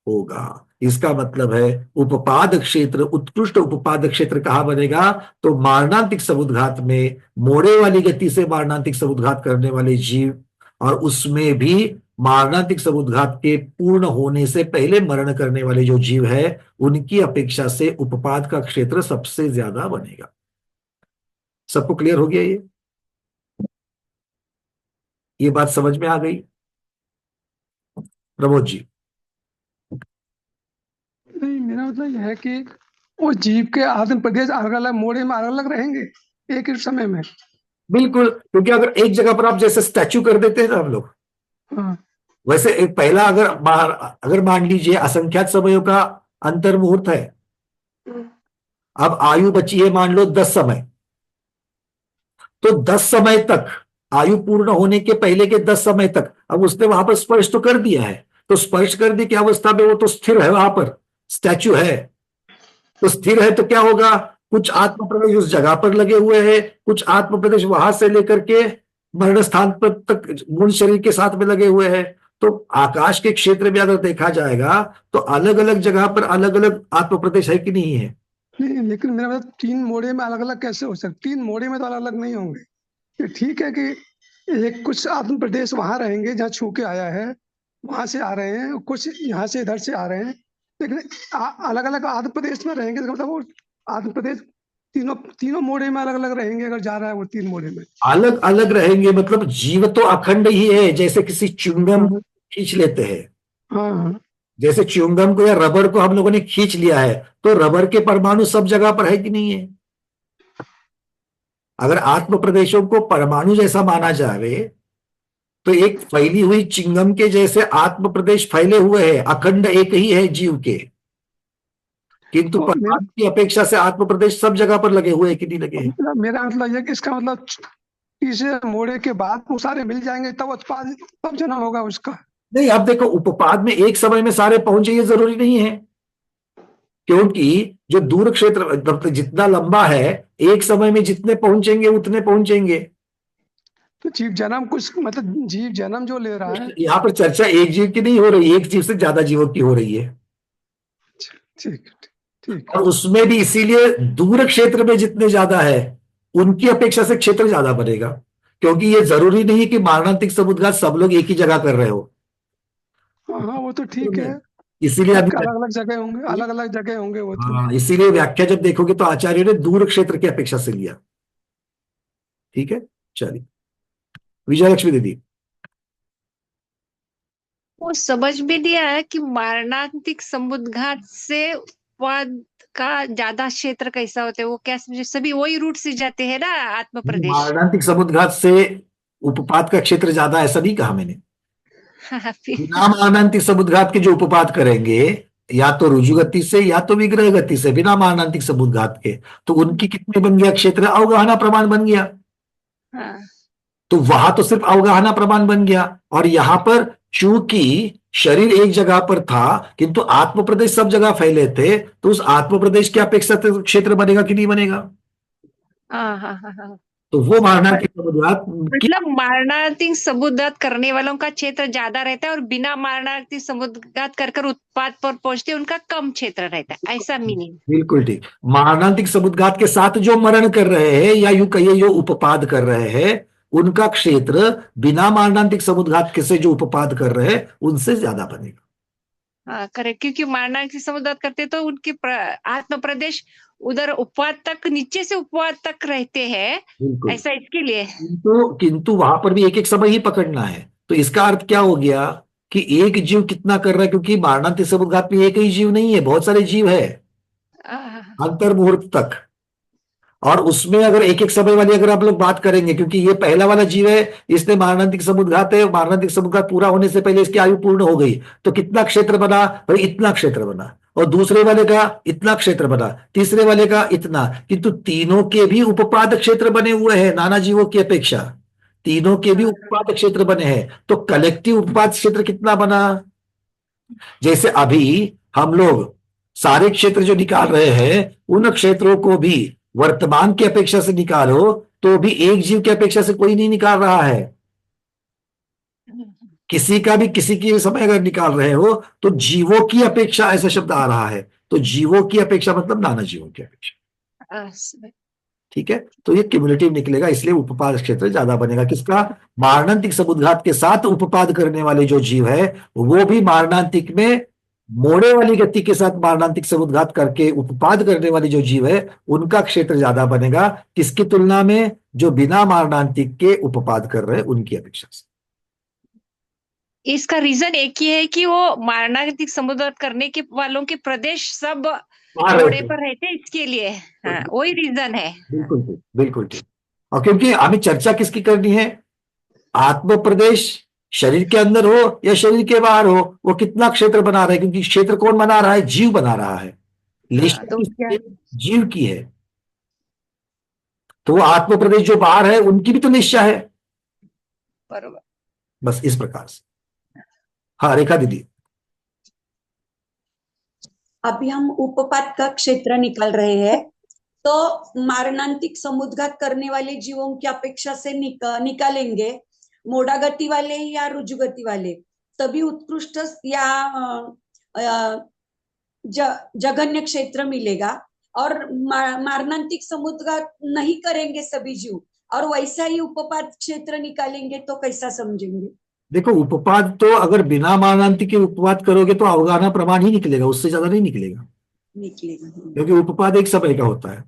होगा। इसका मतलब है उपपाद क्षेत्र, उत्कृष्ट उपपाद क्षेत्र कहां बनेगा? तो मारणांतिक समुद्घात में, मोड़े वाली गति से मारणांतिक समुद्घात करने वाले जीव, और उसमें भी मारणांतिक समुद्घात के पूर्ण होने से पहले मरण करने वाले जो जीव है उनकी अपेक्षा से उपपाद का क्षेत्र सबसे ज्यादा बनेगा। सबको क्लियर हो गया? ये बात समझ में आ गई? प्रमोद जी। नहीं, मेरा मतलब यह है कि वो जीव के आत्म प्रदेश अलग अलग मोड़े में अलग अलग रहेंगे एक ही समय में। बिल्कुल, क्योंकि अगर एक जगह पर आप जैसे स्टैचू कर देते हैं ना हम लोग, हाँ वैसे एक पहला अगर मान लीजिए असंख्यात समयों का अंतर मुहूर्त है, अब आयु बची है मान लो 10 समय, तो 10 समय तक, आयु पूर्ण होने के पहले के 10 समय तक, अब उसने वहां पर स्पर्श तो कर दिया है, तो स्पर्श करने की अवस्था में वो तो स्थिर है, वहां पर स्टैचू है, तो स्थिर है तो क्या होगा, कुछ आत्म प्रदेश उस जगह पर लगे हुए हैं, कुछ आत्म प्रदेश वहां से लेकर के मरण स्थान पर तक मूल शरीर के साथ में लगे हुए हैं। तो आकाश के क्षेत्र में अगर देखा जाएगा तो अलग अलग जगह पर अलग अलग आत्म प्रदेश है कि नहीं है? नहीं, लेकिन मेरा मतलब 3 मोड़े में अलग अलग कैसे हो सकते? 3 मोड़े में तो अलग अलग नहीं होंगे। ये ठीक है कि एक कुछ आत्म प्रदेश वहां रहेंगे जहाँ छू के आया है, वहां से आ रहे हैं, कुछ यहाँ से इधर से आ रहे हैं, लेकिन अलग अलग आत्म प्रदेश में रहेंगे तो मतलब वो आत्म प्रदेश तीनों मोड़े में अलग अलग रहेंगे। अगर जा रहा है वो 3 मोड़े में अलग अलग रहेंगे, मतलब जीव तो अखंड ही है, जैसे किसी च्युइंगम खींच लेते हैं, हाँ जैसे च्युइंगम को या रबर को हम लोगों ने खींच लिया है, तो रबर के परमाणु सब जगह पर है कि नहीं है? अगर आत्म प्रदेशों को परमाणु जैसा माना जाए तो एक फैली हुई चिंगम के जैसे आत्म प्रदेश फैले हुए हैं, अखंड एक ही है जीव के, किंतु परमाणु की अपेक्षा से आत्म प्रदेश सब जगह पर लगे हुए हैं कि नहीं लगे हैं? मेरा मतलब यह कि इसका मतलब तीसरे मोड़े के बाद वो सारे मिल जाएंगे तब उत्पाद तब जन्म होगा उसका। नहीं, अब देखो उपपाद में एक समय में सारे पहुंचे ये जरूरी नहीं है, क्योंकि जो दूर क्षेत्र मतलब जितना लंबा है, एक समय में जितने पहुंचेंगे उतने पहुंचेंगे। तो जीव जन्म कुछ मतलब जीव जन्म जो ले रहा है, यहाँ पर चर्चा एक जीव की नहीं हो रही, एक जीव से ज्यादा जीवों की हो रही है। ठीक ठीक। और उसमें भी इसीलिए दूर क्षेत्र में जितने ज्यादा है उनकी अपेक्षा से क्षेत्र ज्यादा बनेगा, क्योंकि ये जरूरी नहीं है कि मारणांतिक समुद्रघात सब लोग एक ही जगह कर रहे हो। हाँ वो तो ठीक है, इसीलिए अभी अलग अलग जगह होंगे, अलग अलग जगह होंगे वो तो। हाँ, इसीलिए व्याख्या जब देखोगे तो आचार्य ने दूर क्षेत्र की अपेक्षा से लिया। ठीक है, चलिए विजयलक्ष्मी दीदी। वो समझ में नहीं आया कि मारणांतिक समुद्रघात से उपवाद का ज्यादा क्षेत्र कैसा होता है, वो क्या समझे? सभी वही रूट से जाते हैं ना आत्म प्रदेश। मारणांतिक समुद्रघात से उपपाद का क्षेत्र ज्यादा, ऐसा नहीं कहा मैंने। बिना मारणांतिक समुद्रघात के जो उपपाद करेंगे या तो रुजु गति से या तो विग्रह गति से, बिना मारणांतिक समुद्रघात के, तो उनकी कितने बन गया क्षेत्र? अवगाहना प्रमाण बन गया। तो वहां तो सिर्फ अवगाहना प्रमाण बन गया, और यहां पर चूंकि शरीर एक जगह पर था किंतु आत्म प्रदेश सब जगह फैले थे, तो उस आत्म प्रदेश की अपेक्षा से क्षेत्र बनेगा कि नहीं बनेगा? तो वो मारणांतिक समुद्रघात मतलब मारणांतिक समुद्रघात करने वालों का क्षेत्र ज्यादा रहता है और बिना मारणांतिक समुद्रघात कर उत्पाद पर पहुंचते उनका कम क्षेत्र रहता है, ऐसा मीनिंग? बिल्कुल ठीक। मारणांतिक समुद्रघात के साथ जो मरण कर रहे हैं या यूं कहिए जो उपपाद कर रहे हैं, उनका क्षेत्र बिना मारणांतिक समुद्रघात के से जो उपपाद कर रहे हैं उनसे ज्यादा बनेगा। हाँ करेक्ट, क्योंकि मारणांतिक समुद्रघात करते तो उनके आत्म प्रदेश उधर उपवाद तक, नीचे से उपवाद तक रहते हैं, ऐसा इसके लिए। किंतु वहां पर भी एक एक समय ही पकड़ना है। तो इसका अर्थ क्या हो गया कि एक जीव कितना कर रहा है, क्योंकि मारणांतिक समुद्रघात में एक ही जीव नहीं है, बहुत सारे जीव है अंतर मुहूर्त तक। और उसमें अगर एक एक समय वाली अगर आप लोग बात करेंगे, क्योंकि ये पहला वाला जीव है, इसने मारणांतिक समुद्रघात है, मारणांतिक समुद्रघात पूरा होने से पहले इसकी आयु पूर्ण हो गई, तो कितना क्षेत्र बना भाई? इतना क्षेत्र बना। और दूसरे वाले का इतना क्षेत्र बना, तीसरे वाले का इतना, किंतु तीनों के भी उपपाद क्षेत्र बने हुए हैं नाना जीवों की अपेक्षा, तीनों के भी उपपाद क्षेत्र बने हैं। तो कलेक्टिव उपपाद क्षेत्र कितना बना? जैसे अभी हम लोग सारे क्षेत्र जो निकाल रहे हैं, उन क्षेत्रों को भी वर्तमान की अपेक्षा से निकालो तो भी एक जीव की अपेक्षा से कोई नहीं निकाल रहा है। किसी का भी किसी के समय अगर निकाल रहे हो तो जीवों की अपेक्षा, ऐसा शब्द आ रहा है, तो जीवों की अपेक्षा मतलब नाना जीवों की अपेक्षा। ठीक है, तो ये क्यूमुलेटिव निकलेगा, इसलिए उपपाद क्षेत्र ज्यादा बनेगा। किसका? मारणांतिक समुद्रघात के साथ उपपाद करने वाले जो जीव है वो भी मारणांतिक में मोड़े वाली गति के साथ मारणांतिक समुद्रघात करके उपपाद करने वाले जो जीव है उनका क्षेत्र ज्यादा बनेगा। किसकी तुलना में? जो बिना मारणांतिक के उपपाद कर रहे हैं उनकी अपेक्षा से। इसका रीजन एक ही है कि वो मारणांतिक समुद्रघात करने के वालों के प्रदेश सब बाहर मोड़े रहते पर रहते इसके लिए। हाँ, वही रीजन है। बिल्कुल ठीक, बिल्कुल ठीक। और क्योंकि हमें चर्चा किसकी करनी है, आत्म प्रदेश शरीर के अंदर हो या शरीर के बाहर हो, वो कितना क्षेत्र बना रहा है, क्योंकि क्षेत्र कौन बना रहा है, जीव बना रहा है। लेशा तो किसकी क्या है? जीव की है। तो वो आत्म प्रदेश जो बाहर है उनकी भी तो निश्चय है, बरोबर। बस इस प्रकार से। हाँ रेखा दीदी। अभी हम उपपाद का क्षेत्र निकाल रहे हैं, तो मारणांतिक समुद्घात करने वाले जीवों की अपेक्षा से निकालेंगे मोड़ा गति वाले या रुजु गति वाले, तभी उत्कृष्ट या जघन्य क्षेत्र मिलेगा। और मारणांतिक समुद्घात नहीं करेंगे सभी जीव और वैसा ही उपपाद क्षेत्र निकालेंगे तो कैसा समझेंगे? देखो उपपाद तो अगर बिना मारणांतिक के उपपाद करोगे तो अवगाहना प्रमाण ही निकलेगा, उससे ज्यादा नहीं निकलेगा, क्योंकि उपपाद एक समय का होता है।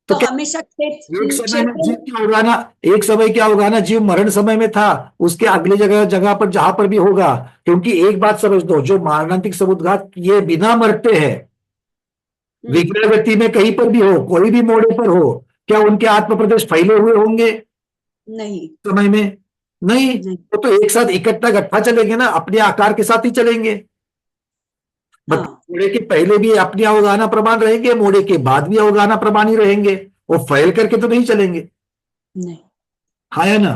तो हमेशा एक समय में जीव की अवगाहना, एक समय की अवगाहना जीव मरण समय में था, उसके अगले जगह पर जहां पर भी होगा। क्योंकि एक बात समझ दो, जो मारणांतिक समुद्घात किए बिना मरते हैं, विग्रह गति में कहीं पर भी हो, कोई भी मोड़े पर हो, क्या उनके आत्म प्रदेश फैले हुए होंगे? नहीं, समय में नहीं। तो एक साथ इकट्ठा गट्ठा चलेंगे ना, अपने आकार के साथ ही चलेंगे। मोड़े के पहले भी अपनी अवगाहना प्रमाण रहेंगे, मोड़े के बाद भी अवगाहना प्रमाण ही रहेंगे, वो फैल करके तो नहीं चलेंगे। नहीं। हाँ या ना?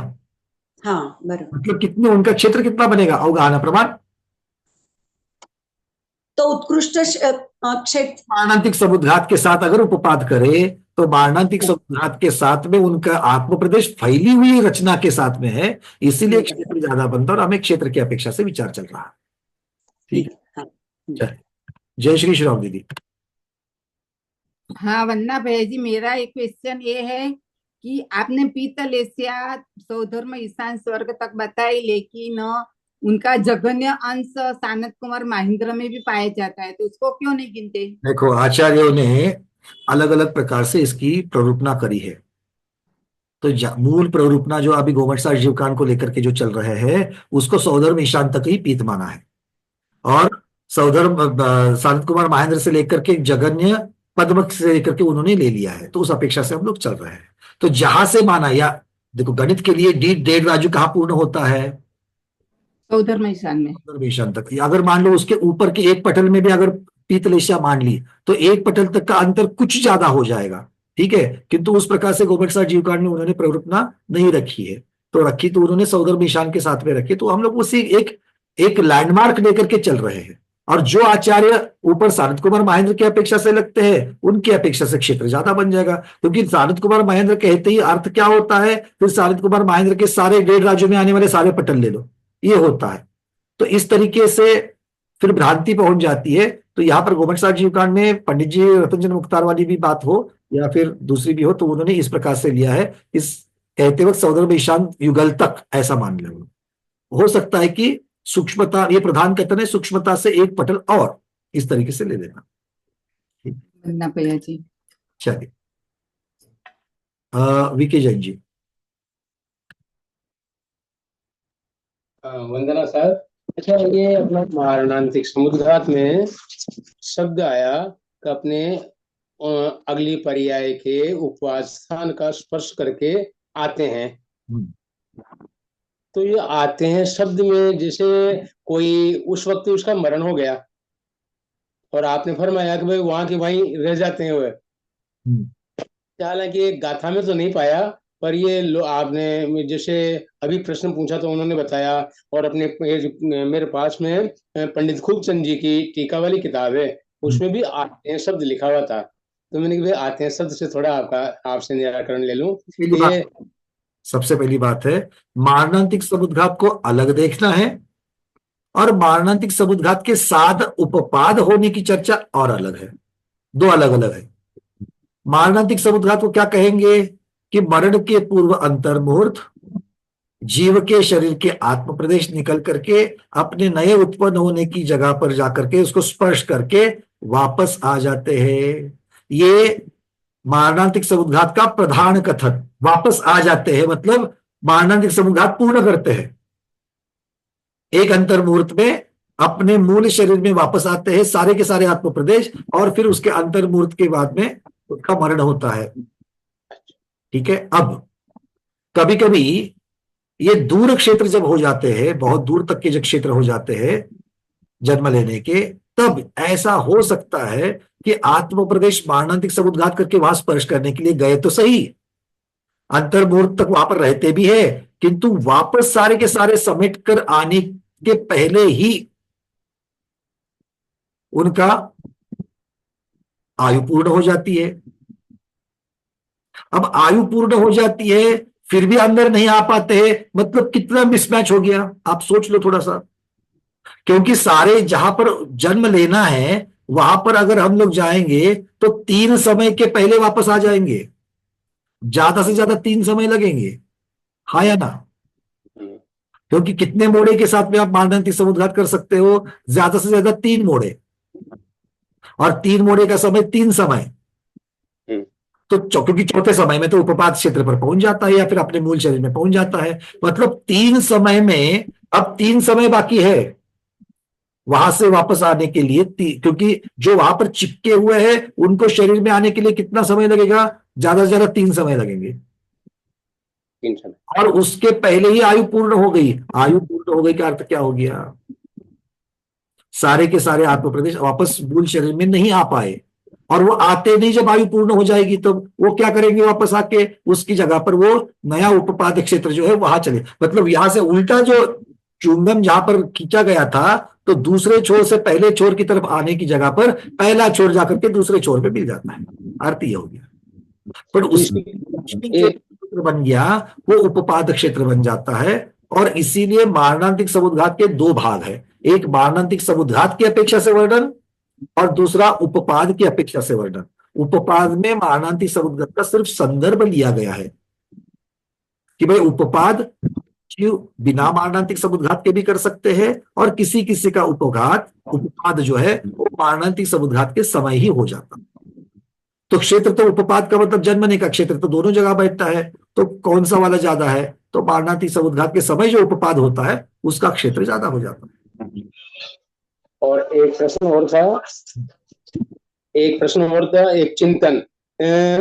हाँ बराबर। मतलब कितने, उनका क्षेत्र कितना बनेगा अवगाहना प्रमाण? तो उत्कृष्ट क्षेत्र मारणांतिक समुद्घात के साथ अगर उपपाद करे तो मारणांतिक समुद्घात के साथ में उनका आत्म प्रदेश फैली हुई रचना के साथ में है, इसीलिए क्षेत्र ज्यादा बनता है और हमें क्षेत्र की अपेक्षा से विचार चल रहा है। ठीक है, जय श्री श्री राम दीदी। हाँ वंदना भैया जी, मेरा एक क्वेश्चन ये है कि आपने पीतल एशिया सौधर्म ईशान स्वर्ग तक बताई, लेकिन उनका जघन्य अंश सानत कुमार महेंद्र में भी पाया जाता है, तो उसको क्यों नहीं गिनते? देखो आचार्यों ने अलग अलग प्रकार से इसकी प्ररूपना करी है। तो मूल प्ररूपना जो अभी गोमटसार जीवकांड को लेकर के जो चल रहे हैं, उसको सौधर्म ईशान तक ही पीत माना है, और सौधर्म सानत कुमार महेंद्र से लेकर के जघन्य पद्म से लेकर के उन्होंने ले लिया है, तो उस अपेक्षा से हम लोग चल रहे हैं। तो जहां से माना, या देखो गणित के लिए डेढ़ राजू कहाँ पूर्ण होता है? सौधर्म ईशान में। सौधर्म ईशान तक। अगर मान लो उसके ऊपर के एक पटल में भी अगर पीतलेशिया मान ली तो एक पटल तक का अंतर कुछ ज्यादा हो जाएगा, ठीक है। किंतु उस प्रकार से गोमटसार जीवकांड में उन्होंने प्ररूपना नहीं रखी है, तो रखी तो उन्होंने सौधर्म ईशान के साथ में रखी। तो हम लोग उसी एक लैंडमार्क लेकर के चल रहे हैं, और जो आचार्य ऊपर सानत कुमार महेंद्र की अपेक्षा से लगते हैं, उनकी अपेक्षा से क्षेत्र ज्यादा बन जाएगा। क्योंकि सानत कुमार महेंद्र कहते ही अर्थ क्या होता है, फिर सानत कुमार महेंद्र के सारे डेढ़ राज्यों में आने वाले सारे पटल ले लो, ये होता है। तो इस तरीके से फिर भ्रांति पहुंच जाती है। तो यहाँ पर गोमटसार जीवकांड में पंडित जी रतनचंद्र मुख्तार वाली भी बात हो या फिर दूसरी भी हो, तो उन्होंने इस प्रकार से लिया है, इस कहते वक्त सौधर्म ईशान युगल तक ऐसा मान लिया। हो सकता है कि सूक्ष्मता, ये प्रधान कथन है, सूक्ष्मता से एक पटल और इस तरीके से ले लेना। भैया जी चलिए, वीके जैन जी। वंदना सर, अच्छा ये अपना मारणांतिक समुद्घात में शब्द आया कि अपने अगली पर्याय के उपवास स्थान का स्पर्श करके आते हैं। तो ये आते हैं शब्द में, जैसे कोई उस वक्त उसका मरण हो गया और आपने फरमाया कि भाई वहां के वहीं रह जाते हैं वे, हालांकि गाथा में तो नहीं पाया, पर ये आपने जैसे अभी प्रश्न पूछा तो उन्होंने बताया, और अपने मेरे पास में पंडित खूबचंद जी की टीका वाली किताब है, उसमें भी आते हैं शब्द लिखा हुआ था। तो मैंने कहा आते हैं शब्द से थोड़ा आपसे निराकरण ले लूं। ये सबसे पहली बात है, मारणांतिक समुद्घात को अलग देखना है, और मारणांतिक समुद्घात के साथ उपपाद होने की चर्चा और अलग है, दो अलग अलग है। मारणांतिक समुद्घात को क्या कहेंगे कि मरण के पूर्व अंतर मुहूर्त जीव के शरीर के आत्म प्रदेश निकल करके अपने नए उत्पन्न होने की जगह पर जाकर के उसको स्पर्श करके वापस आ जाते हैं। ये मारणांतिक समुद्घात का प्रधान कथन, वापस आ जाते हैं मतलब मारणांतिक समुद्घात पूर्ण करते हैं, एक अंतर मुहूर्त में अपने मूल शरीर में वापस आते हैं सारे के सारे आत्म प्रदेश, और फिर उसके अंतर्मूर्त के बाद में उसका मरण होता है। ठीक है। अब कभी कभी ये दूर क्षेत्र जब हो जाते हैं, बहुत दूर तक के जब क्षेत्र हो जाते हैं जन्म लेने के, तब ऐसा हो सकता है कि आत्म प्रदेश मारणांतिक समुद्घात करके वहां स्पर्श करने के लिए गए तो सही, अंतर्मूर्त तक वहां पर रहते भी है, किंतु वापस सारे के सारे समेट कर आने के पहले ही उनका आयु पूर्ण हो जाती है। अब आयु पूर्ण हो जाती है, फिर भी अंदर नहीं आ पाते हैं, मतलब कितना मिसमैच हो गया, आप सोच लो थोड़ा सा। क्योंकि सारे जहां पर जन्म लेना है वहां पर अगर हम लोग जाएंगे तो 3 समय के पहले वापस आ जाएंगे, ज्यादा से ज्यादा 3 समय लगेंगे, हाँ या ना? क्योंकि कितने मोड़े के साथ में आप मारणांतिक समुद्घात कर सकते हो? ज्यादा से ज्यादा 3 मोड़े, और 3 मोड़े का समय 3 समय, तो क्योंकि चौथे समय में तो उपपाद क्षेत्र पर पहुंच जाता है या फिर अपने मूल शरीर में पहुंच जाता है, मतलब 3 समय में अब 3 समय बाकी है वहां से वापस आने के लिए। क्योंकि जो वहां पर चिपके हुए हैं उनको शरीर में आने के लिए कितना समय लगेगा? ज्यादा से ज्यादा 3 समय लगेंगे, 3 समय। और उसके पहले ही आयु पूर्ण हो गई। आयु पूर्ण हो गई का अर्थ क्या हो गया? सारे के सारे आत्म प्रदेश वापस मूल शरीर में नहीं आ पाए, और वो आते नहीं, जब आयु पूर्ण हो जाएगी तो वो क्या करेंगे? वापस आके उसकी जगह पर वो नया उपपाद क्षेत्र जो है वहां चले, मतलब यहां से उल्टा जो चुंगम जहां पर खींचा गया था, तो दूसरे छोर से पहले छोर की तरफ आने की जगह पर पहला छोर जाकर के दूसरे छोर पे मिल जाता है। अर्थ ये हो गया। पर उसमें क्षेत्र बन गया, वो उपपाद क्षेत्र बन जाता है। और इसीलिए मारणांतिक समुद्घात के 2 भाग है, एक मारणांतिक समुद्घात की अपेक्षा से वर्णन, और दूसरा उपपाद की अपेक्षा से वर्णन। उपपाद में मारणांतिक समुद्घात का सिर्फ संदर्भ लिया गया है कि भाई उपपाद बिना मारणांतिक समुद्घात के भी कर सकते हैं, और किसी किसी का उपपाद जो है वो मारणांतिक समुद्घात के समय ही हो जाता। तो क्षेत्र तो उपपाद का मतलब जन्मने का क्षेत्र तो दोनों जगह बैठता है, तो कौन सा वाला ज्यादा है? तो मारणांतिक समुद्घात के समय जो उपपाद होता है उसका क्षेत्र ज्यादा हो जाता है। और एक प्रश्न और था, एक चिंतन।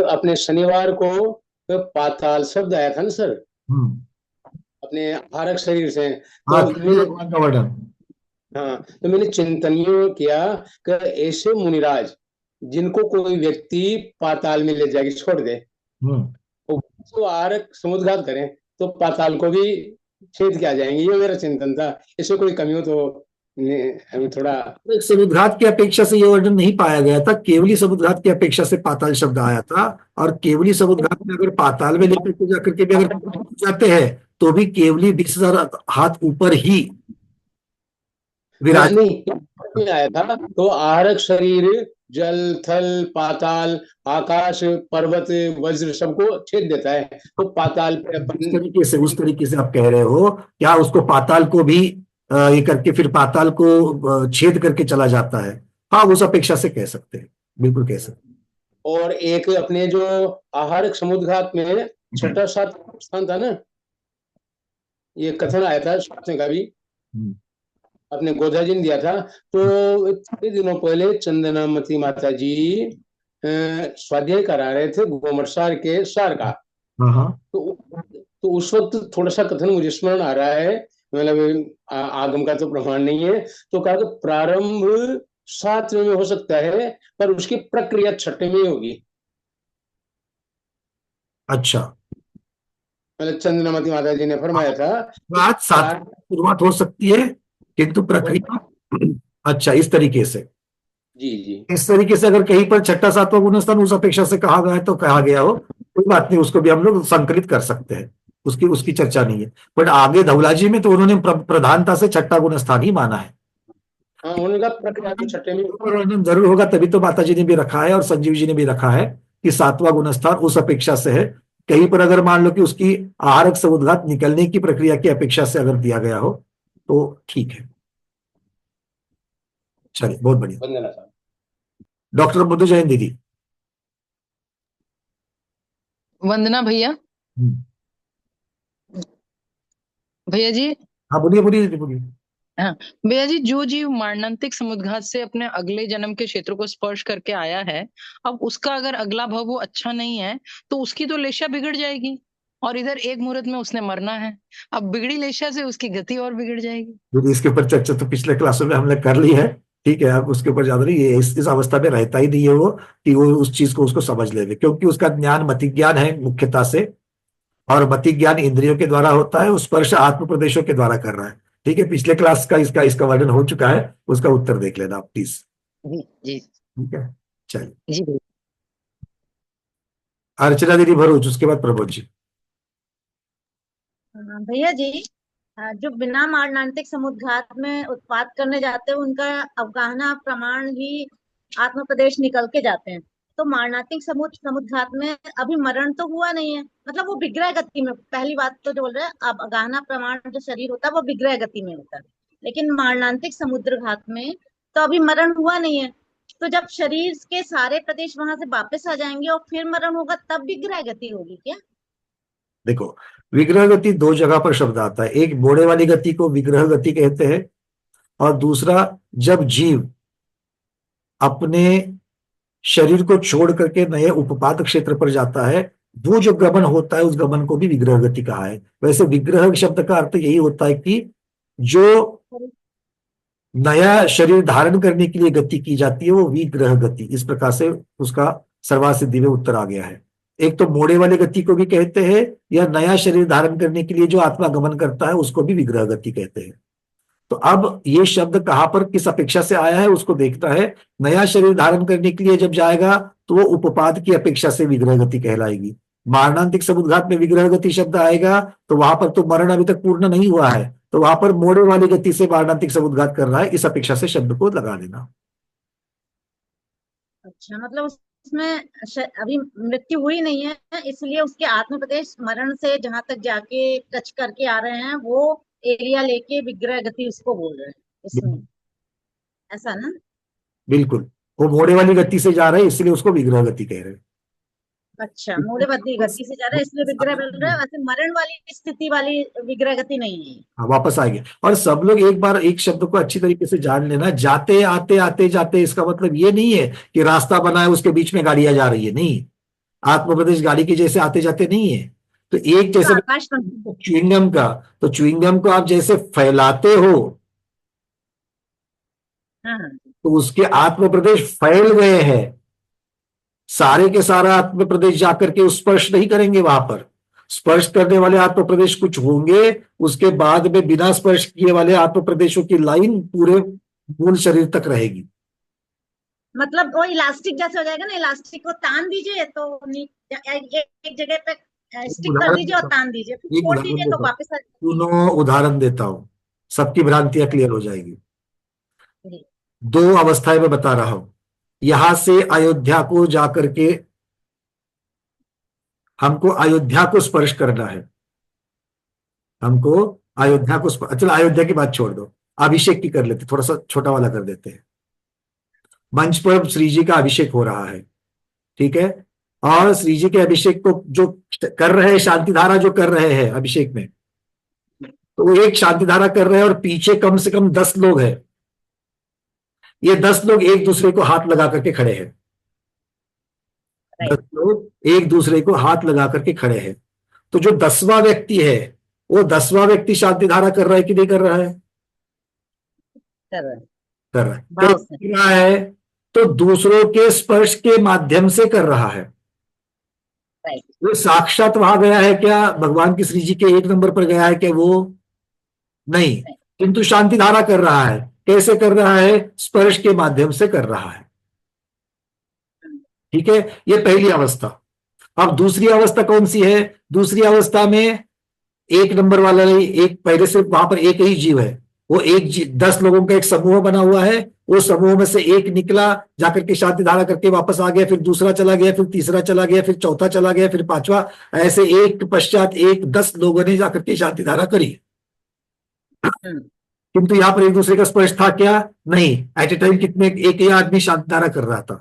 अपने शनिवार को पाताल शब्द आया था ना सर, अपने आहारक शरीर से, तो तो मैंने चिंतन ये किया कि ऐसे मुनिराज जिनको कोई व्यक्ति पाताल में ले जाके छोड़ दे, तो आहारक समुद्घात करें तो पाताल को भी छेद के आ जाएंगे। ये मेरा चिंतन था, इसमें कोई कमी हो तो हमें थोड़ा। समुद्घात की अपेक्षा से ये वर्णन नहीं पाया गया था, केवली समुद्घात की अपेक्षा से पाताल शब्द आया था। और केवली समुद्घात में अगर पाताल में लेकर के जाकर के भी अगर जाते हैं तो भी केवली 20,000 हाथ ऊपर ही विराज नहीं आया था। तो आहारक शरीर जल, थल, पाताल, आकाश, पर्वत, वज्र सबको छेद देता है, तो पाताल पे उस तरीके से आप कह रहे हो, क्या उसको पाताल को भी ये करके फिर पाताल को छेद करके चला जाता है? हाँ, उस अपेक्षा से कह सकते हैं, बिल्कुल कह सकते हैं। और एक अपने जो आहारक समुद्घात में 6ठा 7वां स्थान था ना, ये कथन आया था शास्त्र का भी, अपने गोधा जी ने दिया था। तो थोड़े दिनों पहले चंदनामती माता जी स्वाध्याय करा रहे थे गोमरसार के सार का, तो उस वक्त थोड़ा सा कथन मुझे स्मरण आ रहा है, मतलब आगम का तो प्रमाण नहीं है, तो कहा कि प्रारंभ 7वें में हो सकता है पर उसकी प्रक्रिया 6ठे में होगी। अच्छा, मतलब चंद्रमती माता जी ने फरमाया था बात 7 शुरुआत हो सकती है किंतु प्रक्रिया। अच्छा, इस तरीके से, जी इस तरीके से अगर कहीं पर 6ठा 7वां गुणस्थान उस अपेक्षा से कहा गया है तो कहा गया हो, कोई बात नहीं, उसको भी हम लोग संकलित कर सकते हैं, उसकी चर्चा नहीं है। बट आगे धवला जी में तो उन्होंने प्रधानता से 6ठा गुणस्थान ही माना है। हाँ, उनका प्रक्रिया 6ठे में जरूर होगा, तभी तो माता जी ने भी रखा है और संजीव जी ने भी रखा है कि 7वां गुणस्थान उस अपेक्षा से है। कहीं पर अगर मान लो कि उसकी आहारक समुद्घात निकलने की प्रक्रिया की अपेक्षा से अगर दिया गया हो तो ठीक है। चलिए, बहुत बढ़िया। डॉक्टर मधु जैन दीदी। वंदना भैया। भैया जी। हाँ, बोलिए बोलिए दीदी, बोलिए। हाँ भैया जी, जो जीव मारणांतिक समुद्घात से अपने अगले जन्म के क्षेत्र को स्पर्श करके आया है, अब उसका अगर अगला भाव वो अच्छा नहीं है तो उसकी तो लेशा बिगड़ जाएगी, और इधर एक मुहूर्त में उसने मरना है, अब बिगड़ी लेशा से उसकी गति और बिगड़ जाएगी। क्योंकि इसके ऊपर चर्चा तो पिछले क्लासों में हमने कर ली है, ठीक है, आप उसके ऊपर ज्यादा नहीं, ये इस अवस्था में रहता ही नहीं है वो, कि वो उस चीज को उसको समझ ले, क्योंकि उसका ज्ञान मति ज्ञान है मुख्यता से, और मति ज्ञान इंद्रियों के द्वारा होता है, उस स्पर्श आत्म प्रदेशों के द्वारा कर रहा है। ठीक है, पिछले क्लास का इसका वर्णन हो चुका है, उसका उत्तर देख लेना आप प्लीज। जी ठीक है, चलिए। जी अर्चना दीदी भरूच, उसके बाद प्रबोध जी। भैया जी, जो बिना मारणांतिक समुद्घात में उत्पात करने जाते हैं उनका अवगाहना प्रमाण ही आत्म प्रदेश निकल के जाते हैं। तो मारणांतिक समुद्घात में अभी मरण तो हुआ नहीं है, मतलब वो विग्रह गति में, पहली बात तो जो बोल रहे हैं, अब अवगाहना प्रमाण जो शरीर होता है वो विग्रह गति में होता है, लेकिन मारणांतिक समुद्रघात में तो अभी मरण हुआ नहीं है। तो जब शरीर के सारे प्रदेश वहां से वापस आ जाएंगे और फिर मरण होगा, तब विग्रह गति होगी क्या? देखो, विग्रह गति दो जगह पर शब्द आता है, एक मोड़े वाली गति को विग्रह गति कहते हैं, और दूसरा जब जीव अपने शरीर को छोड़ करके नए उपपाद क्षेत्र पर जाता है, वो जो गमन होता है उस गमन को भी विग्रह गति कहा है। वैसे विग्रह शब्द का अर्थ यही होता है कि जो नया शरीर धारण करने के लिए गति की जाती है वो विग्रह गति, इस प्रकार से उसका सर्वासिद्धि में उत्तर आ गया है। एक तो मोड़े वाले गति को भी कहते हैं, या नया शरीर धारण करने के लिए जो आत्मा गमन करता है उसको भी विग्रह गति कहते हैं। तो अब ये शब्द कहां पर किस अपेक्षा से आया है उसको देखता है। नया शरीर धारण करने के लिए जब जाएगा तो वो उपपाद की अपेक्षा से विग्रह गति कहलाएगी। मारणांतिक समुद्घात में विग्रह गति शब्द आएगा तो वहां पर तो मरण अभी तक पूर्ण नहीं हुआ है, तो वहां पर मोड़े वाली गति से मारणांतिक समुद्घात कर रहा है, इस अपेक्षा से शब्द को लगा लेना। अच्छा, मतलब उसमें अभी मृत्यु हुई नहीं है, इसलिए उसके आत्म प्रदेश मरण से जहां तक जाके टच करके आ रहे हैं वो एरिया लेके विग्रह गति उसको बोल रहे हैं इसमें, ऐसा ना? बिल्कुल, वो मोड़े वाली गति से जा रहे हैं इसलिए उसको विग्रह गति कह रहे हैं। अच्छा, मोड़े वाली गति से जा रहा है इसलिए विग्रह बोल रहे हैं, वैसे मरण वाली स्थिति वाली विग्रह गति नहीं है। हाँ, वापस आएंगे। और सब लोग एक बार एक शब्द को अच्छी तरीके से जान लेना, जाते आते आते जाते, इसका मतलब ये नहीं है कि रास्ता बना है उसके बीच में गाड़ियां जा रही है, नहीं। आत्म प्रदेश गाड़ी के जैसे आते जाते नहीं है। तो एक जैसे च्युइंगम का, तो च्युइंगम को आप जैसे फैलाते हो तो उसके आत्म प्रदेश फैल गए हैं, सारे के सारा आत्म प्रदेश जाकर के स्पर्श नहीं करेंगे, वहां पर स्पर्श करने वाले आत्म प्रदेश कुछ होंगे, उसके बाद में बिना स्पर्श किए वाले आत्म प्रदेशों की लाइन पूरे मूल शरीर तक रहेगी। मतलब वो इलास्टिक जैसे हो जाएगा ना, इलास्टिक को तान दीजिए तो एक जगह पे स्टिक कर दीजिए और तान दीजिए, फिर छोड़ दीजिए तो वापस आ जाएगी। दोनों उदाहरण देता हूं, सबकी भ्रांतियां क्लियर हो जाएगी। दो अवस्थाएं में बता रहा हूं। यहां से अयोध्या को जाकर के हमको अयोध्या को स्पर्श करना है, हमको अयोध्या को चलो अयोध्या की बात छोड़ दो, अभिषेक की कर लेते, थोड़ा सा छोटा वाला कर देते हैं। मंच पर श्री जी का अभिषेक हो रहा है, ठीक है, और श्री जी के अभिषेक को जो कर रहे हैं, शांति धारा जो कर रहे हैं अभिषेक में, तो वो एक शांति धारा कर रहे हैं और पीछे कम से कम 10 लोग हैं। ये 10 लोग एक दूसरे को हाथ लगा करके खड़े हैं, 10 लोग एक दूसरे को हाथ लगा करके खड़े हैं। तो जो 10वां व्यक्ति है वो 10वां व्यक्ति शांति धारा कर रहा है कि नहीं कर रहा है? कर रहा है। तो दूसरों के स्पर्श के माध्यम से कर रहा है। वो साक्षात वहां गया है क्या? भगवान की श्री जी के 1 नंबर पर गया है क्या? वो नहीं, किंतु शांति धारा कर रहा है। कैसे कर रहा है? स्पर्श के माध्यम से कर रहा है, ठीक है। ये पहली अवस्था। अब दूसरी अवस्था कौन सी है? दूसरी अवस्था में 1 नंबर वाला नहीं, एक पहले से वहां पर एक ही जीव है, वो 10 लोगों का एक समूह बना हुआ है, वो समूह में से एक निकला, जाकर के शांति धारा करके वापस आ गया, फिर दूसरा चला गया, फिर तीसरा चला गया, फिर चौथा चला गया, फिर 5वां, ऐसे एक पश्चात एक 10 लोगों ने जाकर के शांति धारा करी। किंतु यहां पर एक दूसरे का स्पर्श था क्या? नहीं। एट ए टाइम कितने, एक ही आदमी शांति धारा कर रहा था,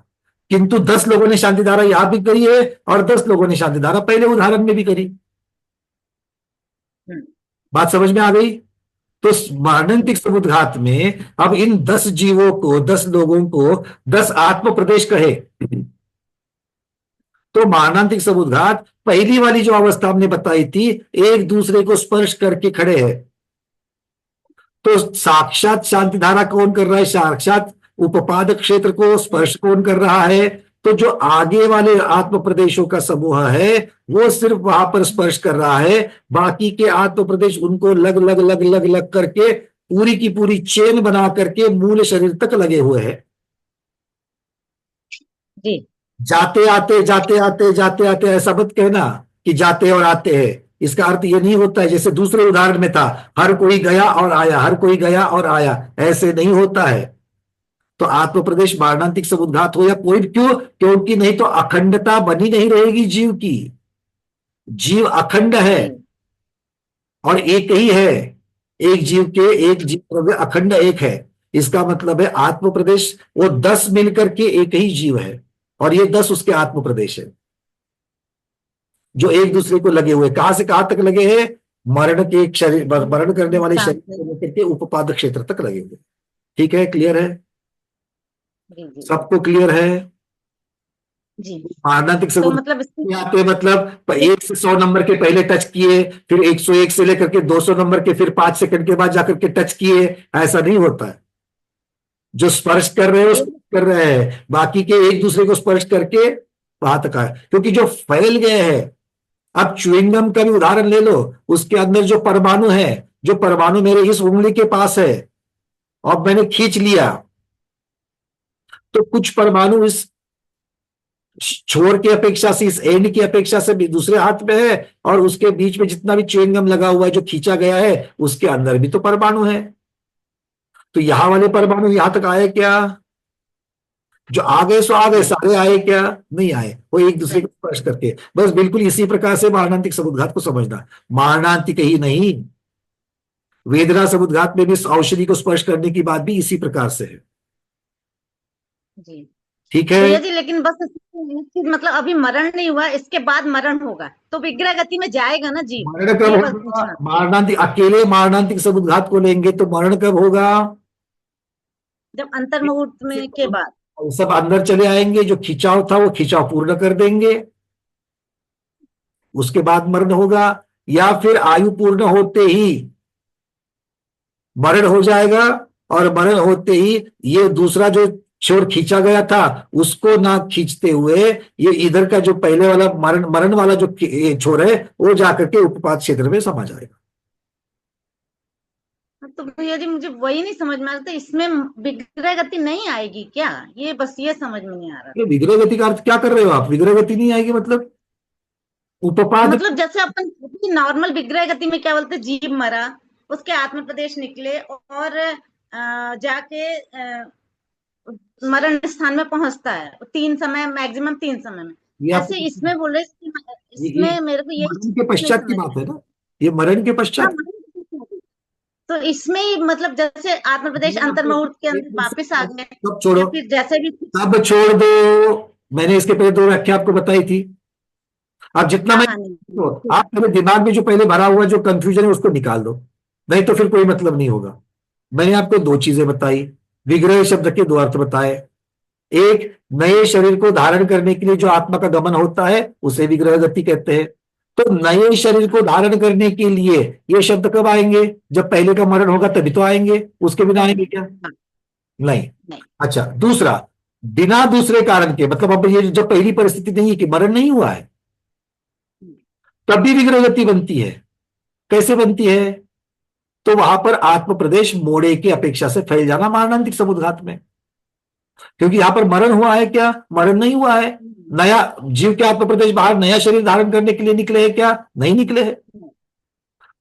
किंतु 10 लोगों ने शांति धारा यहां भी करी है और 10 लोगों ने शांति धारा पहले उदाहरण में भी करी। बात समझ में आ गई? तो मारणांतिक समुद्घात में अब इन 10 जीवों को, 10 लोगों को 10 आत्म प्रदेश कहे, तो मारणांतिक समुद्घात पहली वाली जो अवस्था हमने बताई थी, एक दूसरे को स्पर्श करके खड़े हैं, तो साक्षात शांति धारा कौन कर रहा है? साक्षात उपपादक क्षेत्र को स्पर्श कौन कर रहा है? तो जो आगे वाले आत्म प्रदेशों का समूह है वो सिर्फ वहां पर स्पर्श कर रहा है, बाकी के आत्म प्रदेश उनको लग लग लग लग लग करके पूरी की पूरी चेन बना करके मूल शरीर तक लगे हुए हैं। जी जाते आते जाते आते जाते आते ऐसा मत कहना कि जाते और आते हैं। इसका अर्थ ये नहीं होता है जैसे दूसरे उदाहरण में था, हर कोई गया और आया, हर कोई गया और आया, ऐसे नहीं होता है। तो आत्म प्रदेश मारणांतिक समुद्घात हो या कोई, क्यों? क्योंकि नहीं तो अखंडता बनी नहीं रहेगी जीव की। जीव अखंड है और एक ही है, एक जीव के एक जीव अखंड एक है। इसका मतलब है आत्म प्रदेश वो 10 मिलकर के एक ही जीव है और ये 10 उसके आत्म प्रदेश है जो एक दूसरे को लगे हुए। कहां से कहां तक लगे हैं? मरण के शरीर, मरण करने वाले शरीर से लेकर के उपपादक क्षेत्र तक लगे हुए। ठीक है, क्लियर है? सबको क्लियर है? जी मारणांतिक तो मतलब आते मतलब 1 से 100 नंबर के पहले टच किए, फिर 101 से लेकर के 200 नंबर के फिर 5 सेकंड के बाद जाकर के टच किए, ऐसा नहीं होता है। जो स्पर्श कर रहे हो कर रहे हैं, बाकी के एक दूसरे को स्पर्श करके वहां तक आए, क्योंकि जो फैल गए हैं। अब च्युइंगम का भी उदाहरण ले लो, उसके अंदर जो परमाणु है, जो परमाणु मेरे इस उंगली के पास है और मैंने खींच लिया, तो कुछ परमाणु इस छोर की अपेक्षा से, इस एंड की अपेक्षा से भी दूसरे हाथ में है, और उसके बीच में जितना भी च्युइंगम लगा हुआ है जो खींचा गया है उसके अंदर भी तो परमाणु है। तो यहां वाले परमाणु यहां तक आए क्या? जो आ गए सो आ गए, सारे आए क्या? नहीं आए, वो एक दूसरे को स्पर्श करके। बस बिल्कुल इसी प्रकार से मारणांतिक समुद्घात को समझना। मारणांतिक ही नहीं, वेदना समुद्घात में भी औषधि को स्पर्श करने की बात भी इसी प्रकार से है। जी ठीक है? भैया जी, लेकिन बस मतलब अभी मरण नहीं हुआ, इसके बाद मरण होगा तो विग्रह गति में जाएगा ना जी? मरण कब होगा? मारणांतिक, अकेले मारणांतिक समुद्घात को लेंगे तो मरण कब होगा? जब अंतर मुहूर्त में के बाद सब अंदर चले आएंगे, जो खिंचाव था वो खिंचाव पूर्ण कर देंगे, उसके बाद मरण होगा। या फिर आयु पूर्ण होते ही मरण हो जाएगा, और मरण होते ही ये दूसरा जो छोर खींचा गया था उसको ना खींचते हुए ये इधर का जो पहले वाला मरण वाला जो छोर है वो जाकर के उपपाद क्षेत्र में समा जाएगा। तो भैया जी मुझे वही नहीं समझ में आ रहा था, इसमें विग्रह गति नहीं आएगी क्या? ये बस ये समझ में नहीं आ रहा। विग्रह गति का अर्थ क्या कर रहे हो आप? विग्रह गति नहीं आएगी मतलब उपपाद, मतलब जैसे अपन नॉर्मल विग्रह गति में क्या बोलते, जीव मरा, उसके आत्म प्रदेश निकले और जाके मरण स्थान में पहुंचता है 3 समय, मैक्सिमम 3 समय में। ऐसे इसमें बोल रहे, इसमें मेरे को ये मरण के पश्चात की बात है ना, ये मरण के पश्चात। तो इसमें ही मतलब जैसे आत्म प्रदेश अंतर मुहूर्त के अंदर वापस आ गए, सब छोड़ो, फिर जैसे भी सब छोड़ दो। मैंने इसके पहले 2 व्याख्या आपको बताई थी। अब जितना मैं तो आप मेरे दिमाग में जो पहले भरा हुआ जो कंफ्यूजन है उसको निकाल दो, नहीं तो फिर कोई मतलब नहीं होगा। मैंने आपको 2 चीजें बताई, विग्रह शब्द के 2 अर्थ बताए। एक, नए शरीर को धारण करने के लिए जो आत्मा का गमन होता है उसे विग्रह गति कहते हैं। तो नए शरीर को धारण करने के लिए ये शब्द कब आएंगे? जब पहले का मरण होगा तभी तो आएंगे, उसके बिना आएंगे क्या? नहीं। अच्छा, दूसरा, बिना दूसरे कारण के, मतलब अब ये जब पहली परिस्थिति नहीं है कि मरण नहीं हुआ है तब भी विग्रह गति बनती है। कैसे बनती है? तो वहां पर आत्म प्रदेश मोड़े की अपेक्षा से फैल जाना मारणांतिक समुद्घात में, क्योंकि यहां पर मरण हुआ है क्या? मरण नहीं हुआ है। नया जीव के आत्म प्रदेश बाहर नया शरीर धारण करने के लिए निकले हैं क्या? नहीं निकले हैं,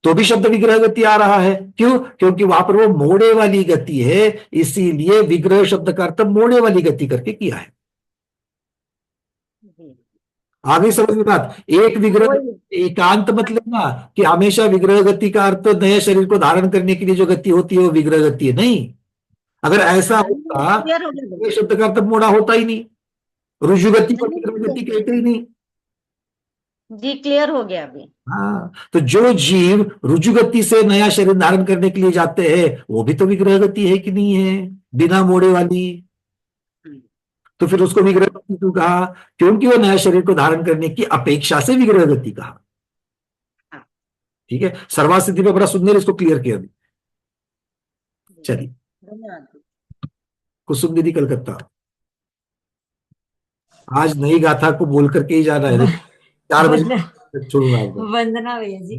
तो भी शब्द विग्रह गति आ रहा है। क्यों? क्योंकि वहां पर वो मोड़े वाली गति है, इसीलिए विग्रह शब्द का अर्थ मोड़े वाली गति करके किया है। आगे समझ में बात? एक विग्रह एकांत मत लेना कि हमेशा विग्रह गति का अर्थ नए शरीर को धारण करने के लिए जो गति होती है वो विग्रह गति है, नहीं। अगर ऐसा होता तो शब्द का अर्थ मोड़ा होता ही नहीं, रुजु गति को विग्रह गति कहते ही नहीं। जी क्लियर हो गया अभी। हाँ, तो जो जीव रुजु गति से नया शरीर धारण करने के लिए जाते हैं वो भी तो विग्रह गति है कि नहीं है, बिना मोड़े वाली। तो फिर उसको विग्रह गति क्यों कहा? क्योंकि वो नया शरीर को धारण करने की अपेक्षा से विग्रह गति कहा। ठीक है, सर्वा स्थिति पे बड़ा सुंदर इसको क्लियर किया। चलिए, कुसुम दीदी कलकत्ता, आज नई गाथा को बोल करके ही जाना है, 4 बजे छोड़ूंगा आपको। वंदना भैया जी,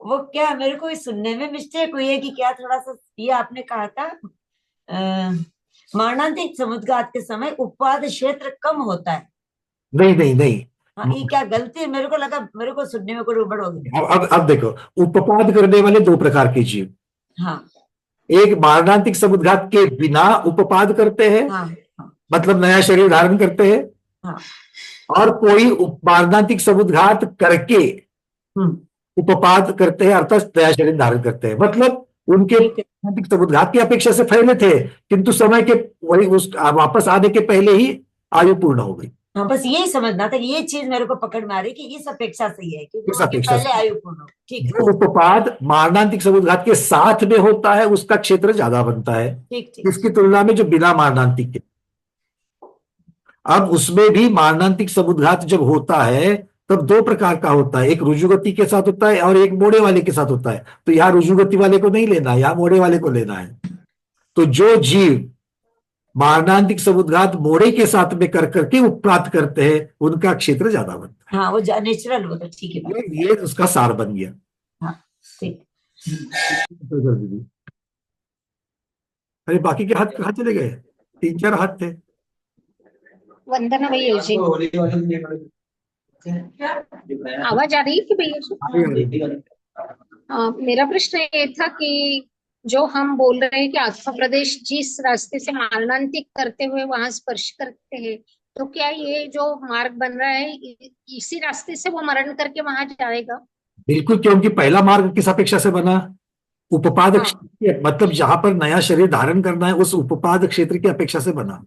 वो क्या मेरे को सुनने में मिस्टेक हुई है कि क्या थोड़ा सा ये आपने कहा था मारणांतिक समुद्घात के समय उपवाद क्षेत्र कम होता है। नहीं नहीं नहीं, हाँ, ये क्या गलती है? मेरे को लगा, मेरे को सुनने में कोई गड़बड़ हो गई। अब देखो, उपपाद करने वाले 2 प्रकार के जीव। हाँ, एक मारणांतिक समुद्घात के बिना उपपाद करते हैं, हाँ, मतलब नया शरीर धारण करते हैं। हाँ, और कोई मारणांतिक समुद्घात करके उपपाद करते हैं, अर्थात नया शरीर धारण करते हैं। मतलब उनके मारणांतिक समुद्घात की अपेक्षा से पहले थे, किंतु समय के वही उस वापस आने के पहले ही आयु पूर्ण हो गई। हाँ, बस यही समझना था, ये चीज मेरे को पकड़ में आ रही कि इस अपेक्षा से ही है क्योंकि इस उनके अपेक्षा पहले से। आयु पूर्ण हो। ठीक जो उपपाद मारणांतिक समुद्घात के साथ में होता है उसका क्षेत्र ज्यादा बनता है, ठीक ठीक। इसकी तुलना में जो बिना मारणांतिक के। अब उसमें भी मारणांतिक समुद्घात जब होता है तब 2 प्रकार का होता है, एक रुजुगति के साथ होता है और एक मोड़े वाले के साथ होता है। तो यहाँ रुजुगति वाले को नहीं लेना, यहाँ मोड़े वाले को लेना है। तो जो जीव मारणांतिक समुद्घात मोड़े के साथ में कर करके उपप्राप्त करते हैं उनका क्षेत्र ज्यादा बनता हाँ, वो नेचुरल वो तो ठीक है। ये उसका सार बन गया। हाँ, ठीक। अरे बाकी के हाथ कहाँ चले गए? 3-4 हाथ थे। वंदना भैया जी, आवाज आ रही है कि भैया जी? मेरा प्रश्न ये था कि जो हम बोल रहे हैं कि आत्मा प्रदेश जिस रास्ते से मारणांतिक करते हुए वहां स्पर्श करते हैं, तो क्या ये जो मार्ग बन रहा है इसी रास्ते से वो मरण करके वहां जाएगा? बिल्कुल, क्योंकि पहला मार्ग किस अपेक्षा से बना? उपपाद क्षेत्र, मतलब जहां पर नया शरीर धारण करना है उस उपपाद क्षेत्र की अपेक्षा से बना।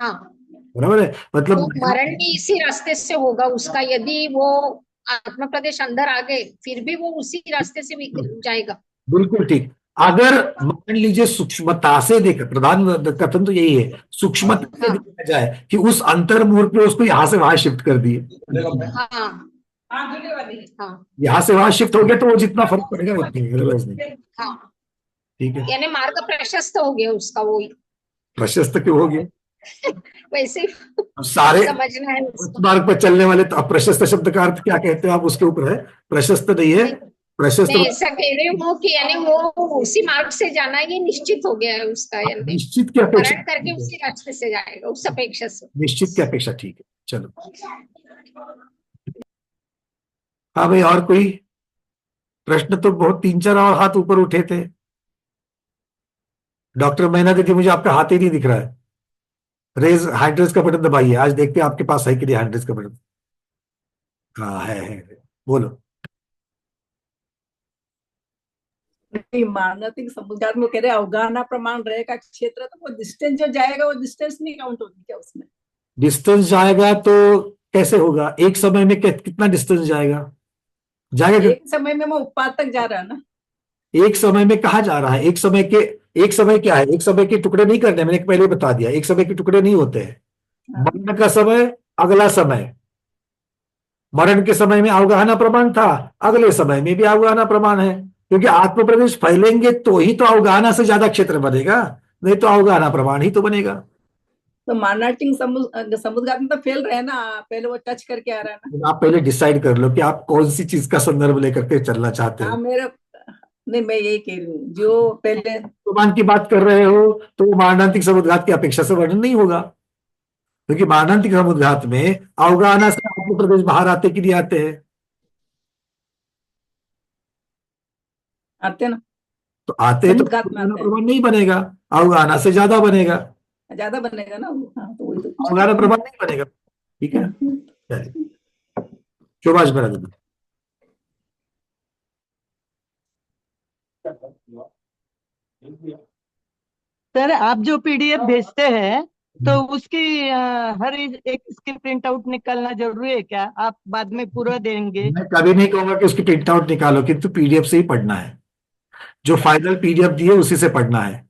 हाँ, बराबर है, मतलब तो मरण भी इसी रास्ते से होगा उसका, यदि वो आत्मा प्रदेश अंदर आ गए फिर भी वो उसी रास्ते से भी जाएगा। बिल्कुल ठीक। अगर मान लीजिए सूक्ष्मता से देख, प्रधान कथन तो यही है, सूक्ष्मता से देखा जाए कि उस अंतर मुहूर्त में उसको यहां से वहां शिफ्ट कर दिए, यहां से वहां शिफ्ट हो गया तो वो जितना फर्क पड़ेगा उतना। हाँ, ठीक है, यानी मार्ग प्रशस्त हो गया उसका, वो प्रशस्त क्यों हो गया? वैसे सारे समझना है उस मार्ग पर चलने वाले, तो प्रशस्त शब्द का अर्थ क्या कहते हैं आप? उसके ऊपर है, प्रशस्त नहीं है, प्रशस्त मैं ऐसा कह रही हूँ कि यानी वो उसी मार्ग से जाना ये निश्चित हो गया है उसका, यानी निश्चित की अपेक्षा, मरण करके उसी रास्ते से जाएगा उस अपेक्षा से। निश्चित की अपेक्षा। ठीक है, चलो। हाँ भाई, और कोई प्रश्न? तो बहुत 3-4 और हाथ ऊपर उठे थे। डॉक्टर मैना दीदी, मुझे आपका हाथ ही नहीं दिख रहा है। रेज हैंड रेज का बटन दबाइए, आज देखते हैं आपके पास है कि नहीं हैंड रेज का बटन। हाँ, है, बोलो। नहीं, मारणांतिक समुद्घात में कह रहे अवगाहना प्रमाण रहेगा क्षेत्र, तो वो डिस्टेंस जो जाएगा वो डिस्टेंस नहीं काउंट होगी क्या उसमें? डिस्टेंस जाएगा तो कैसे होगा? एक समय में कितना डिस्टेंस जाएगा? एक समय में वो उपपाद तक जा रहा है ना। एक समय में कहा जा रहा है? एक समय क्या है? एक समय के टुकड़े नहीं करने, मैंने पहले बता दिया, एक समय के टुकड़े नहीं होते हैं। मरण का समय, अगला समय। मरण के समय में अवगाहना प्रमाण था, अगले समय में भी अवगाहना प्रमाण है, क्योंकि आत्म प्रदेश फैलेंगे तो ही तो अवगाहना से ज्यादा क्षेत्र बनेगा, नहीं तो अवगाहना प्रमाण ही तो बनेगा। तो मारणांतिक समुद्घात में तो फैल रहे हैं ना, पहले वो टच करके आ रहा है ना। आप पहले डिसाइड कर लो कि आप कौन सी चीज का संदर्भ लेकर के चलना चाहते हो। नहीं, मैं यही कह रही हूँ, जो पहले प्रमाण की बात कर रहे हो तो वो मारणांतिक समुद्घात की अपेक्षा से वर्णन नहीं होगा, क्योंकि मारणांतिक समुद्घात में अवगाहना से आत्म प्रदेश बाहर आते कि नहीं आते हैं? आते ना, तो आते हैं तो प्रमाण नहीं बनेगा, अवगाहना से ज्यादा बनेगा ना वो। हाँ, तो वही तो अवगाहना प्रमाण नहीं बनेगा। ठीक है, चलिए। शोभाष मेरा दीदी। सर, आप जो पीडीएफ भेजते हैं तो उसकी हर एक इसकी प्रिंट आउट निकालना जरूरी है क्या? आप बाद में पूरा देंगे? मैं कभी नहीं कहूंगा कि उसकी प्रिंट आउट निकालो, किंतु पीडीएफ से ही पढ़ना है। जो फाइनल पीडीएफ दी है उसी से पढ़ना है।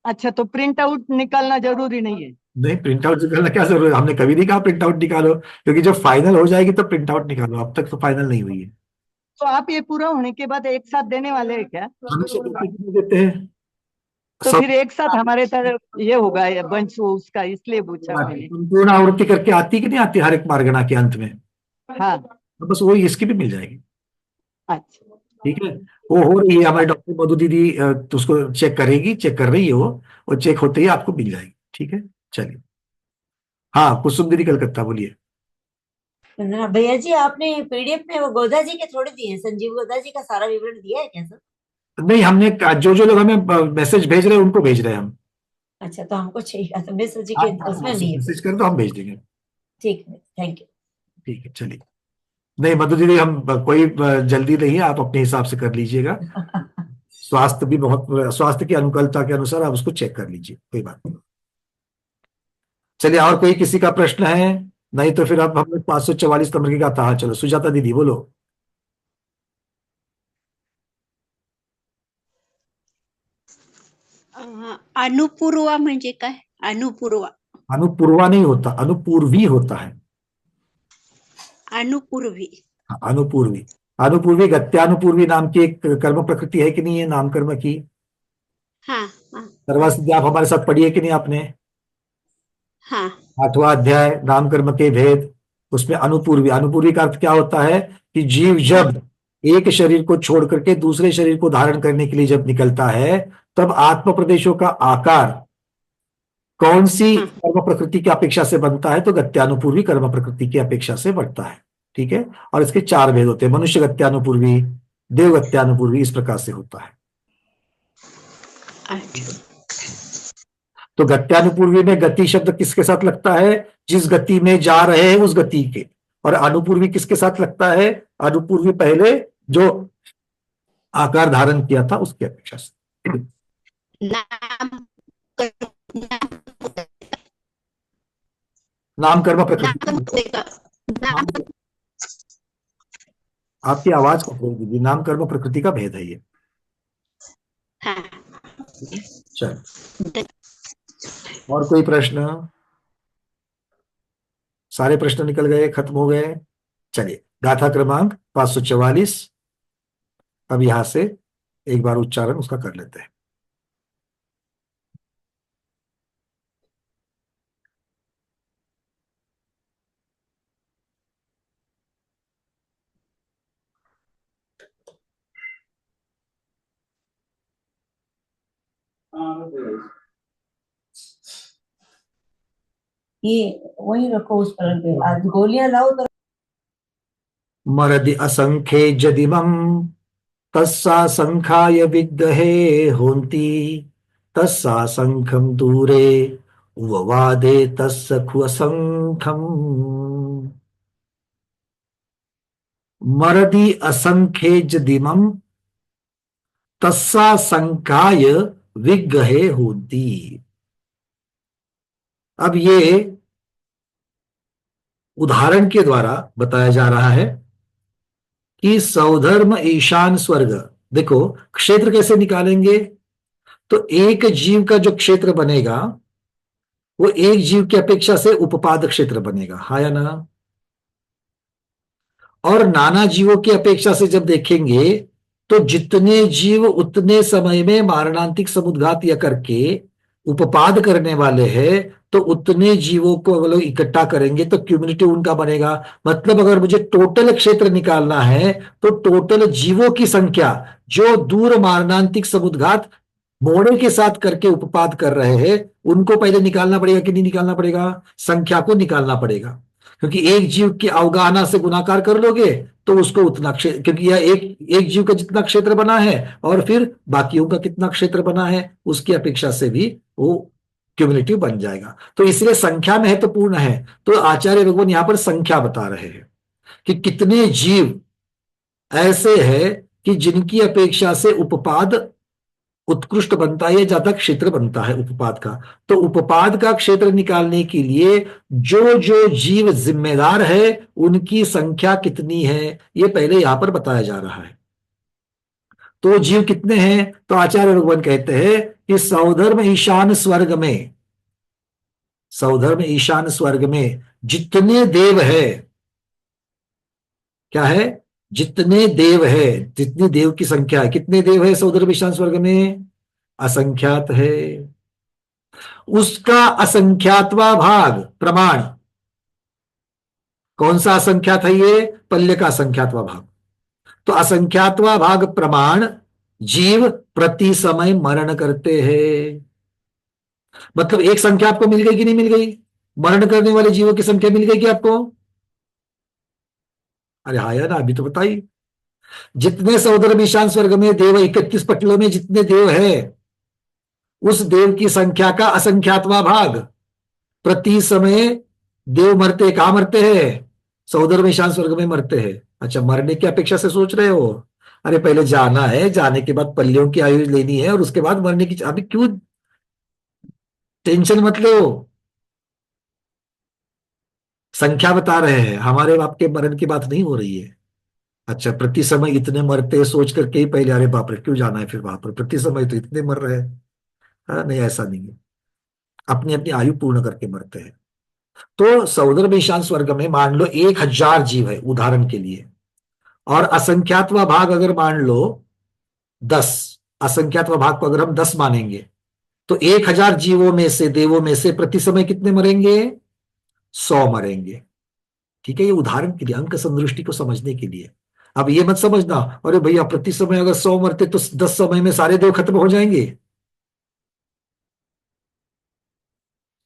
अच्छा, तो प्रिंट आउट निकालना जरूरी नहीं है? नहीं, प्रिंट आउट निकालना क्या जरूरत है, हमने कभी नहीं कहा प्रिंट आउट निकालो, क्योंकि जब फाइनल हो जाएगी तो प्रिंट आउट निकालो, अब तक तो फाइनल नहीं हुई है। तो आप ये पूरा होने के बाद एक साथ देने वाले हैं क्या? हमेशा देते हैं तो सब। फिर एक साथ हमारे तरफ ये होगा ये बंच उसका, इसलिए पूछा मैंने। संपूर्ण आवृत्ति करके आती कि नहीं आती हर एक मार्गना के अंत में? हाँ, तो बस वही इसकी भी मिल जाएगी। अच्छा, ठीक है, वो हो रही है, हमारे डॉक्टर मधु दीदी तो उसको चेक करेगी, चेक कर रही है वो, और चेक होते ही आपको मिल जाएगी। ठीक है, चलिए। हाँ, कुसुम दीदी कलकत्ता, बोलिए। ना भैया जी, आपने पीडीएफ में वो गोदा जी के थोड़े दिए हैं, संजीव गोदा जी का सारा विवरण दिया है क्या सर? नहीं, हमने जो जो लोग हमें मैसेज भेज रहे हैं उनको भेज रहे हैं हम। अच्छा, तो हमको चाहिए तो मिश्र जी हाँ, के उसमें नहीं है। मैसेज करें तो हम भेज देंगे। ठीक है, थैंक यू। ठीक है, चलिए। नहीं मधु दीदी, हम कोई जल्दी नहीं है, आप अपने हिसाब से कर लीजिएगा। स्वास्थ्य भी बहुत, स्वास्थ्य की अनुकूलता के अनुसार आप उसको चेक कर लीजिए, कोई बात नहीं। चलिए, और कोई किसी का प्रश्न है? नहीं तो फिर अब हमने 544 नंबर की का था। चलो सुजाता दीदी बोलो। अनुपूर्वा म्हणजे काय? अनुपूर्वा अनुपूर्वा नहीं होता, अनुपूर्वी होता है। अनुपूर्वी हाँ, अनुपूर्वी। अनुपूर्वी गत्यानुपूर्वी नाम की एक कर्म प्रकृति है कि नहीं है, नाम कर्म की। हाँ हाँ सर्वसिद्धि आप हमारे साथ पढ़िए कि नहीं आपने? हाँ 8वां अध्याय नाम कर्म के भेद, उसमें अनुपूर्वी। अनुपूर्वी का अर्थ क्या होता है कि जीव जब एक शरीर को छोड़ करके दूसरे शरीर को धारण करने के लिए जब निकलता है, तब आत्म प्रदेशों का आकार कौन सी कर्म प्रकृति की अपेक्षा से बनता है? तो गत्यानुपूर्वी कर्म प्रकृति की अपेक्षा से बढ़ता है। ठीक है, और इसके 4 भेद होते हैं, मनुष्य गत्यानुपूर्वी, देव गत्यानुपूर्वी, इस प्रकार से होता है। तो गत्यानुपूर्वी में गति शब्द किसके साथ लगता है? जिस गति में जा रहे हैं उस गति के। और अनुपूर्वी किसके साथ लगता है? अनुपूर्वी पहले जो आकार धारण किया था उसकी अपेक्षा से। नाम कर्म प्रकृति, आपकी आवाज को खोल दीजिए। नाम कर्म प्रकृति का भेद है ये। चल, और कोई प्रश्न? सारे प्रश्न निकल गए, खत्म हो गए। चलिए, गाथा क्रमांक 544। अब यहां से एक बार उच्चारण उसका कर लेते हैं। ये वही रखो, उस पर आज गोलियां लाओ तो। मरदि असंख्ये जदिमं तस्सा संखाय विद्महे होन्ति तस्सा संखं दूरे उपवादे तस्सखु असंखम्। मरदि असंख्ये जदिमं तस्सा संखाय विग्रहे होन्ति। अब ये उदाहरण के द्वारा बताया जा रहा है कि सौधर्म ईशान स्वर्ग। देखो, क्षेत्र कैसे निकालेंगे? तो एक जीव का जो क्षेत्र बनेगा वो एक जीव की अपेक्षा से उपपाद क्षेत्र बनेगा, हाँ या ना? और नाना जीवों की अपेक्षा से जब देखेंगे तो जितने जीव उतने समय में मारणांतिक समुद्घात या करके उपपाद करने वाले हैं, तो उतने जीवों को अगर लोग इकट्ठा करेंगे तो क्यूमुलेटिव उनका बनेगा। मतलब अगर मुझे टोटल क्षेत्र निकालना है तो टोटल जीवों की संख्या जो दूर मारणांतिक समुद्घात मोड़े के साथ करके उपपाद कर रहे हैं उनको पहले निकालना पड़ेगा कि नहीं निकालना पड़ेगा? संख्या को निकालना पड़ेगा, क्योंकि एक जीव की अवगाहना से गुणाकार कर लोगे तो उसको उतना क्षेत्र, क्योंकि यह एक जीव का जितना क्षेत्र बना है और फिर बाकियों का कितना क्षेत्र बना है उसकी अपेक्षा से भी वो क्यूमुलेटिव बन जाएगा। तो इसलिए संख्या महत्वपूर्ण है। तो आचार्य भगवान यहां पर संख्या बता रहे हैं कि कितने जीव ऐसे हैं कि जिनकी अपेक्षा से उपपाद उत्कृष्ट बनता है, ज्यादा क्षेत्र बनता है उपपाद का। तो उपपाद का क्षेत्र निकालने के लिए जो जो जीव जिम्मेदार है उनकी संख्या कितनी है ये पहले यहां पर बताया जा रहा है। तो जीव कितने हैं? तो आचार्य भगवान कहते हैं कि सौधर्म ईशान स्वर्ग में, सौधर्म ईशान स्वर्ग में जितने देव है, क्या है? जितने देव है, जितनी देव की संख्या है, कितने देव है सौधर्म ईशान स्वर्ग में? असंख्यात है। उसका असंख्यातवा भाग प्रमाण, कौन सा असंख्यात है? ये पल्य का असंख्यातवा भाग। तो असंख्यातवा भाग प्रमाण जीव प्रति समय मरण करते हैं। मतलब एक संख्या आपको मिल गई कि नहीं मिल गई? मरण करने वाले जीवों की संख्या मिल गई कि आपको? अरे हाँ या ना, अभी तो बताइए। जितने सौधर्म ईशान स्वर्ग में देव, 31 पटलों में जितने देव है, उस देव की संख्या का असंख्यातवा भाग। प्रति समय देव मरते, कहां मरते हैं? सौधर्म ईशान स्वर्ग में मरते हैं। अच्छा, मरने की अपेक्षा से सोच रहे हो? अरे पहले जाना है, जाने के बाद पल्लियों की आयु लेनी है और उसके बाद मरने की। अभी क्यों टेंशन मत लो, संख्या बता रहे हैं, हमारे बाप के मरण की बात नहीं हो रही है। अच्छा, प्रति समय इतने मरते हैं सोच करके ही पहले अरे बाप रे क्यों जाना है फिर वहां पर, प्रति समय तो इतने मर रहे हैं। हाँ, नहीं ऐसा नहीं है, अपनी अपनी आयु पूर्ण करके मरते हैं। तो सौधर्म ईशान स्वर्ग में मान लो 1000 जीव है उदाहरण के लिए, और असंख्यातवा भाग अगर मान लो 10, असंख्यातवा भाग को अगर हम 10 मानेंगे तो 1000 जीवों में से, देवों में से प्रति समय कितने मरेंगे? 100 मरेंगे। ठीक है, ये उदाहरण के लिए, अंक संदृष्टि को समझने के लिए। अब ये मत समझना अरे भैया प्रति समय अगर 100 मरते तो 10 समय में सारे देव खत्म हो जाएंगे,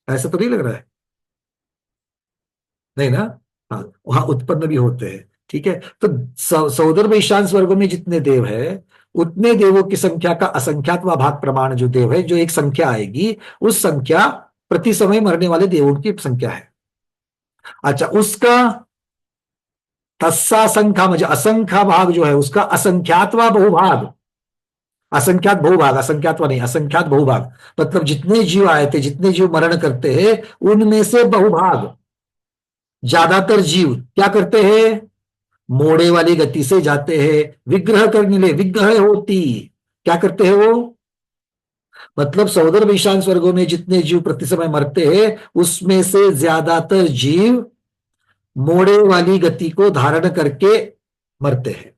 ऐसा तो नहीं लग रहा है, नहीं ना? हाँ, वहां उत्पन्न भी होते हैं। ठीक है, तो सौधर्म ईशान स्वर्गों में जितने देव है उतने देवों की संख्या का असंख्यातवा भाग प्रमाण जो देव है, जो एक संख्या आएगी, उस संख्या प्रति समय मरने वाले देवों की संख्या है। अच्छा, उसका तस्सा संख्या म्हणजे असंख्या भाग जो है उसका असंख्यातवा बहुभाग, असंख्यात बहुभाग, असंख्यातवा नहीं, असंख्यात बहुभाग, मतलब जितने जीव आए थे, जितने जीव मरण करते हैं उनमें से बहुभाग, ज्यादातर जीव क्या करते हैं? मोड़े वाली गति से जाते हैं, विग्रह करने ले, विग्रह होती, क्या करते हैं वो? मतलब सौधर्म ईशान स्वर्गों में जितने जीव प्रति समय मरते हैं उसमें से ज्यादातर जीव मोड़े वाली गति को धारण करके मरते हैं।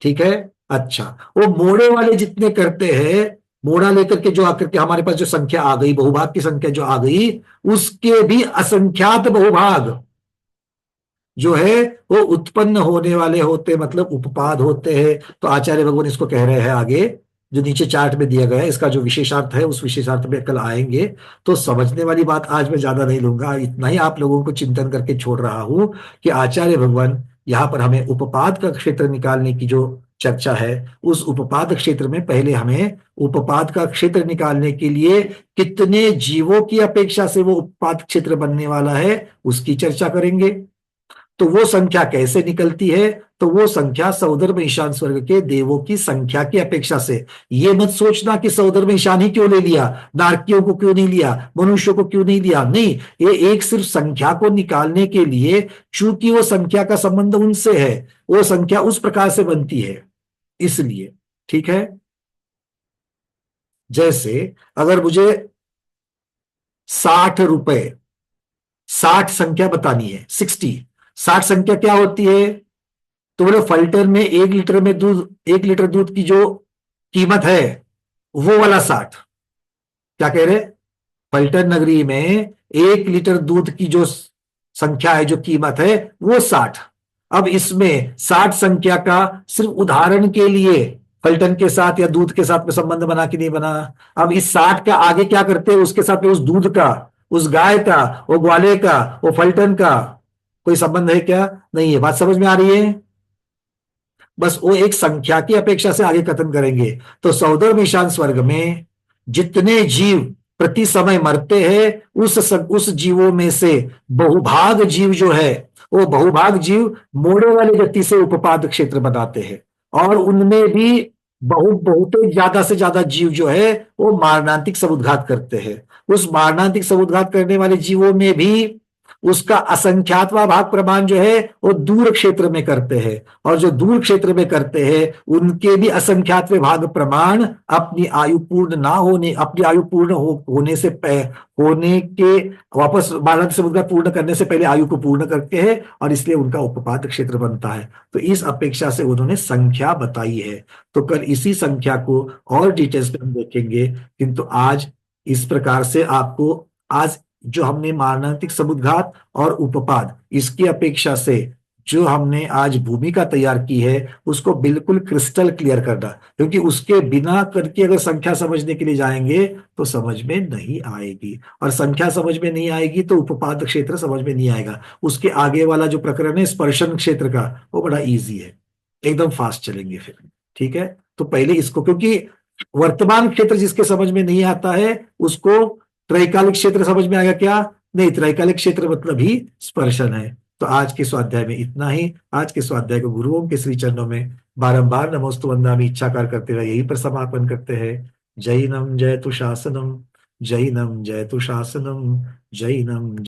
ठीक है, अच्छा, वो मोड़े वाले जितने करते हैं, मोड़ा लेकर के जो आकर के हमारे पास जो संख्या आ गई, बहुभाग की संख्या जो आ गई, उसके भी असंख्यात बहुभाग जो है वो उत्पन्न होने वाले होते, मतलब उपपाद होते हैं। तो आचार्य भगवान इसको कह रहे हैं आगे, जो नीचे चार्ट में दिया गया है, इसका जो विशेषार्थ है उस विशेषार्थ में कल आएंगे। तो समझने वाली बात आज मैं ज्यादा नहीं लूंगा, इतना ही आप लोगों को चिंतन करके छोड़ रहा हूं कि आचार्य भगवान यहां पर हमें उपपाद का क्षेत्र निकालने की जो चर्चा है, उस उपपाद क्षेत्र में पहले हमें उपपाद का क्षेत्र निकालने के लिए कितने जीवों की अपेक्षा से वो उपपाद क्षेत्र बनने वाला है उसकी चर्चा करेंगे। तो वो संख्या कैसे निकलती है? तो वो संख्या सौधर्म ईशान स्वर्ग के देवों की संख्या की अपेक्षा से। ये मत सोचना कि सौधर्म ईशान ही क्यों ले लिया, नारकियों को क्यों नहीं लिया, मनुष्यों को क्यों नहीं लिया, नहीं, ये एक सिर्फ संख्या को निकालने के लिए, चूंकि वो संख्या का संबंध उनसे है, वो संख्या उस प्रकार से बनती है, इसलिए। ठीक है, जैसे अगर मुझे 60 रुपए, 60 संख्या बतानी है, 60 संख्या क्या होती है? तो बोले फल्टर में 1 लीटर में दूध, 1 लीटर दूध की जो कीमत है वो वाला 60। क्या कह रहे? फल्टर नगरी में 1 लीटर दूध की जो संख्या है, जो कीमत है, वो 60। अब इसमें 60 संख्या का सिर्फ उदाहरण के लिए फल्टन के साथ या दूध के साथ में संबंध बना कि नहीं बना? अब इस 60 का आगे क्या करते हैं? उसके साथ में उस दूध का, उस गाय का, वो ग्वाले का, वो फल्टन का कोई संबंध है क्या? नहीं है। बात समझ में आ रही है? बस वो एक संख्या की अपेक्षा से आगे कथन करेंगे। तो सौधर्म ईशान स्वर्ग में जितने जीव प्रति समय मरते हैं उस जीवों में से बहुभाग जीव जो है, वो बहुभाग जीव मोड़े वाली गति से उपपाद क्षेत्र बनाते हैं, और उनमें भी बहुत ज्यादा से ज्यादा जीव जो है वो मारणांतिक समुद्घात करते हैं। उस मारणांतिक समुद्घात करने वाले जीवों में भी उसका असंख्यातवा भाग प्रमाण जो है वो दूर क्षेत्र में करते हैं, और जो दूर क्षेत्र में करते हैं उनके भी असंख्यातवे भाग प्रमाण अपनी आयु पूर्ण ना होने, अपनी आयु पूर्ण होने से होने के वापस मारणांतिक समुद्घात पूर्ण करने से पहले आयु को पूर्ण करते हैं, और इसलिए उनका उपपाद क्षेत्र बनता है। तो इस अपेक्षा से उन्होंने संख्या बताई है। तो कल इसी संख्या को और डिटेल्स में हम देखेंगे, किंतु आज इस प्रकार से आपको आज जो हमने मारणांतिक समुद्घात और उपपाद इसकी अपेक्षा से जो हमने आज भूमिका तैयार की है उसको बिल्कुल क्रिस्टल क्लियर करना, क्योंकि उसके बिना करके अगर संख्या समझने के लिए जाएंगे तो समझ में नहीं आएगी, और संख्या समझ में नहीं आएगी तो उपपाद क्षेत्र समझ में नहीं आएगा। उसके आगे वाला जो प्रकरण है स्पर्शन क्षेत्र का, वो बड़ा इजी है, एकदम फास्ट चलेंगे फिर। ठीक है, तो पहले इसको, क्योंकि वर्तमान क्षेत्र जिसके समझ में नहीं आता है उसको त्रैकालिक क्षेत्र समझ में आएगा क्या? नहीं, त्रैकालिक क्षेत्र मतलब ही स्पर्शन है। तो आज के स्वाध्याय में इतना ही। आज के स्वाध्याय को गुरुओं के श्री चरणों में बारंबार नमोस्तु वंदनामि इच्छाकार करते हुए यही पर समापन करते हैं। जैनम जयतु शासनम, जैनम जयतु शासनम, जैनम।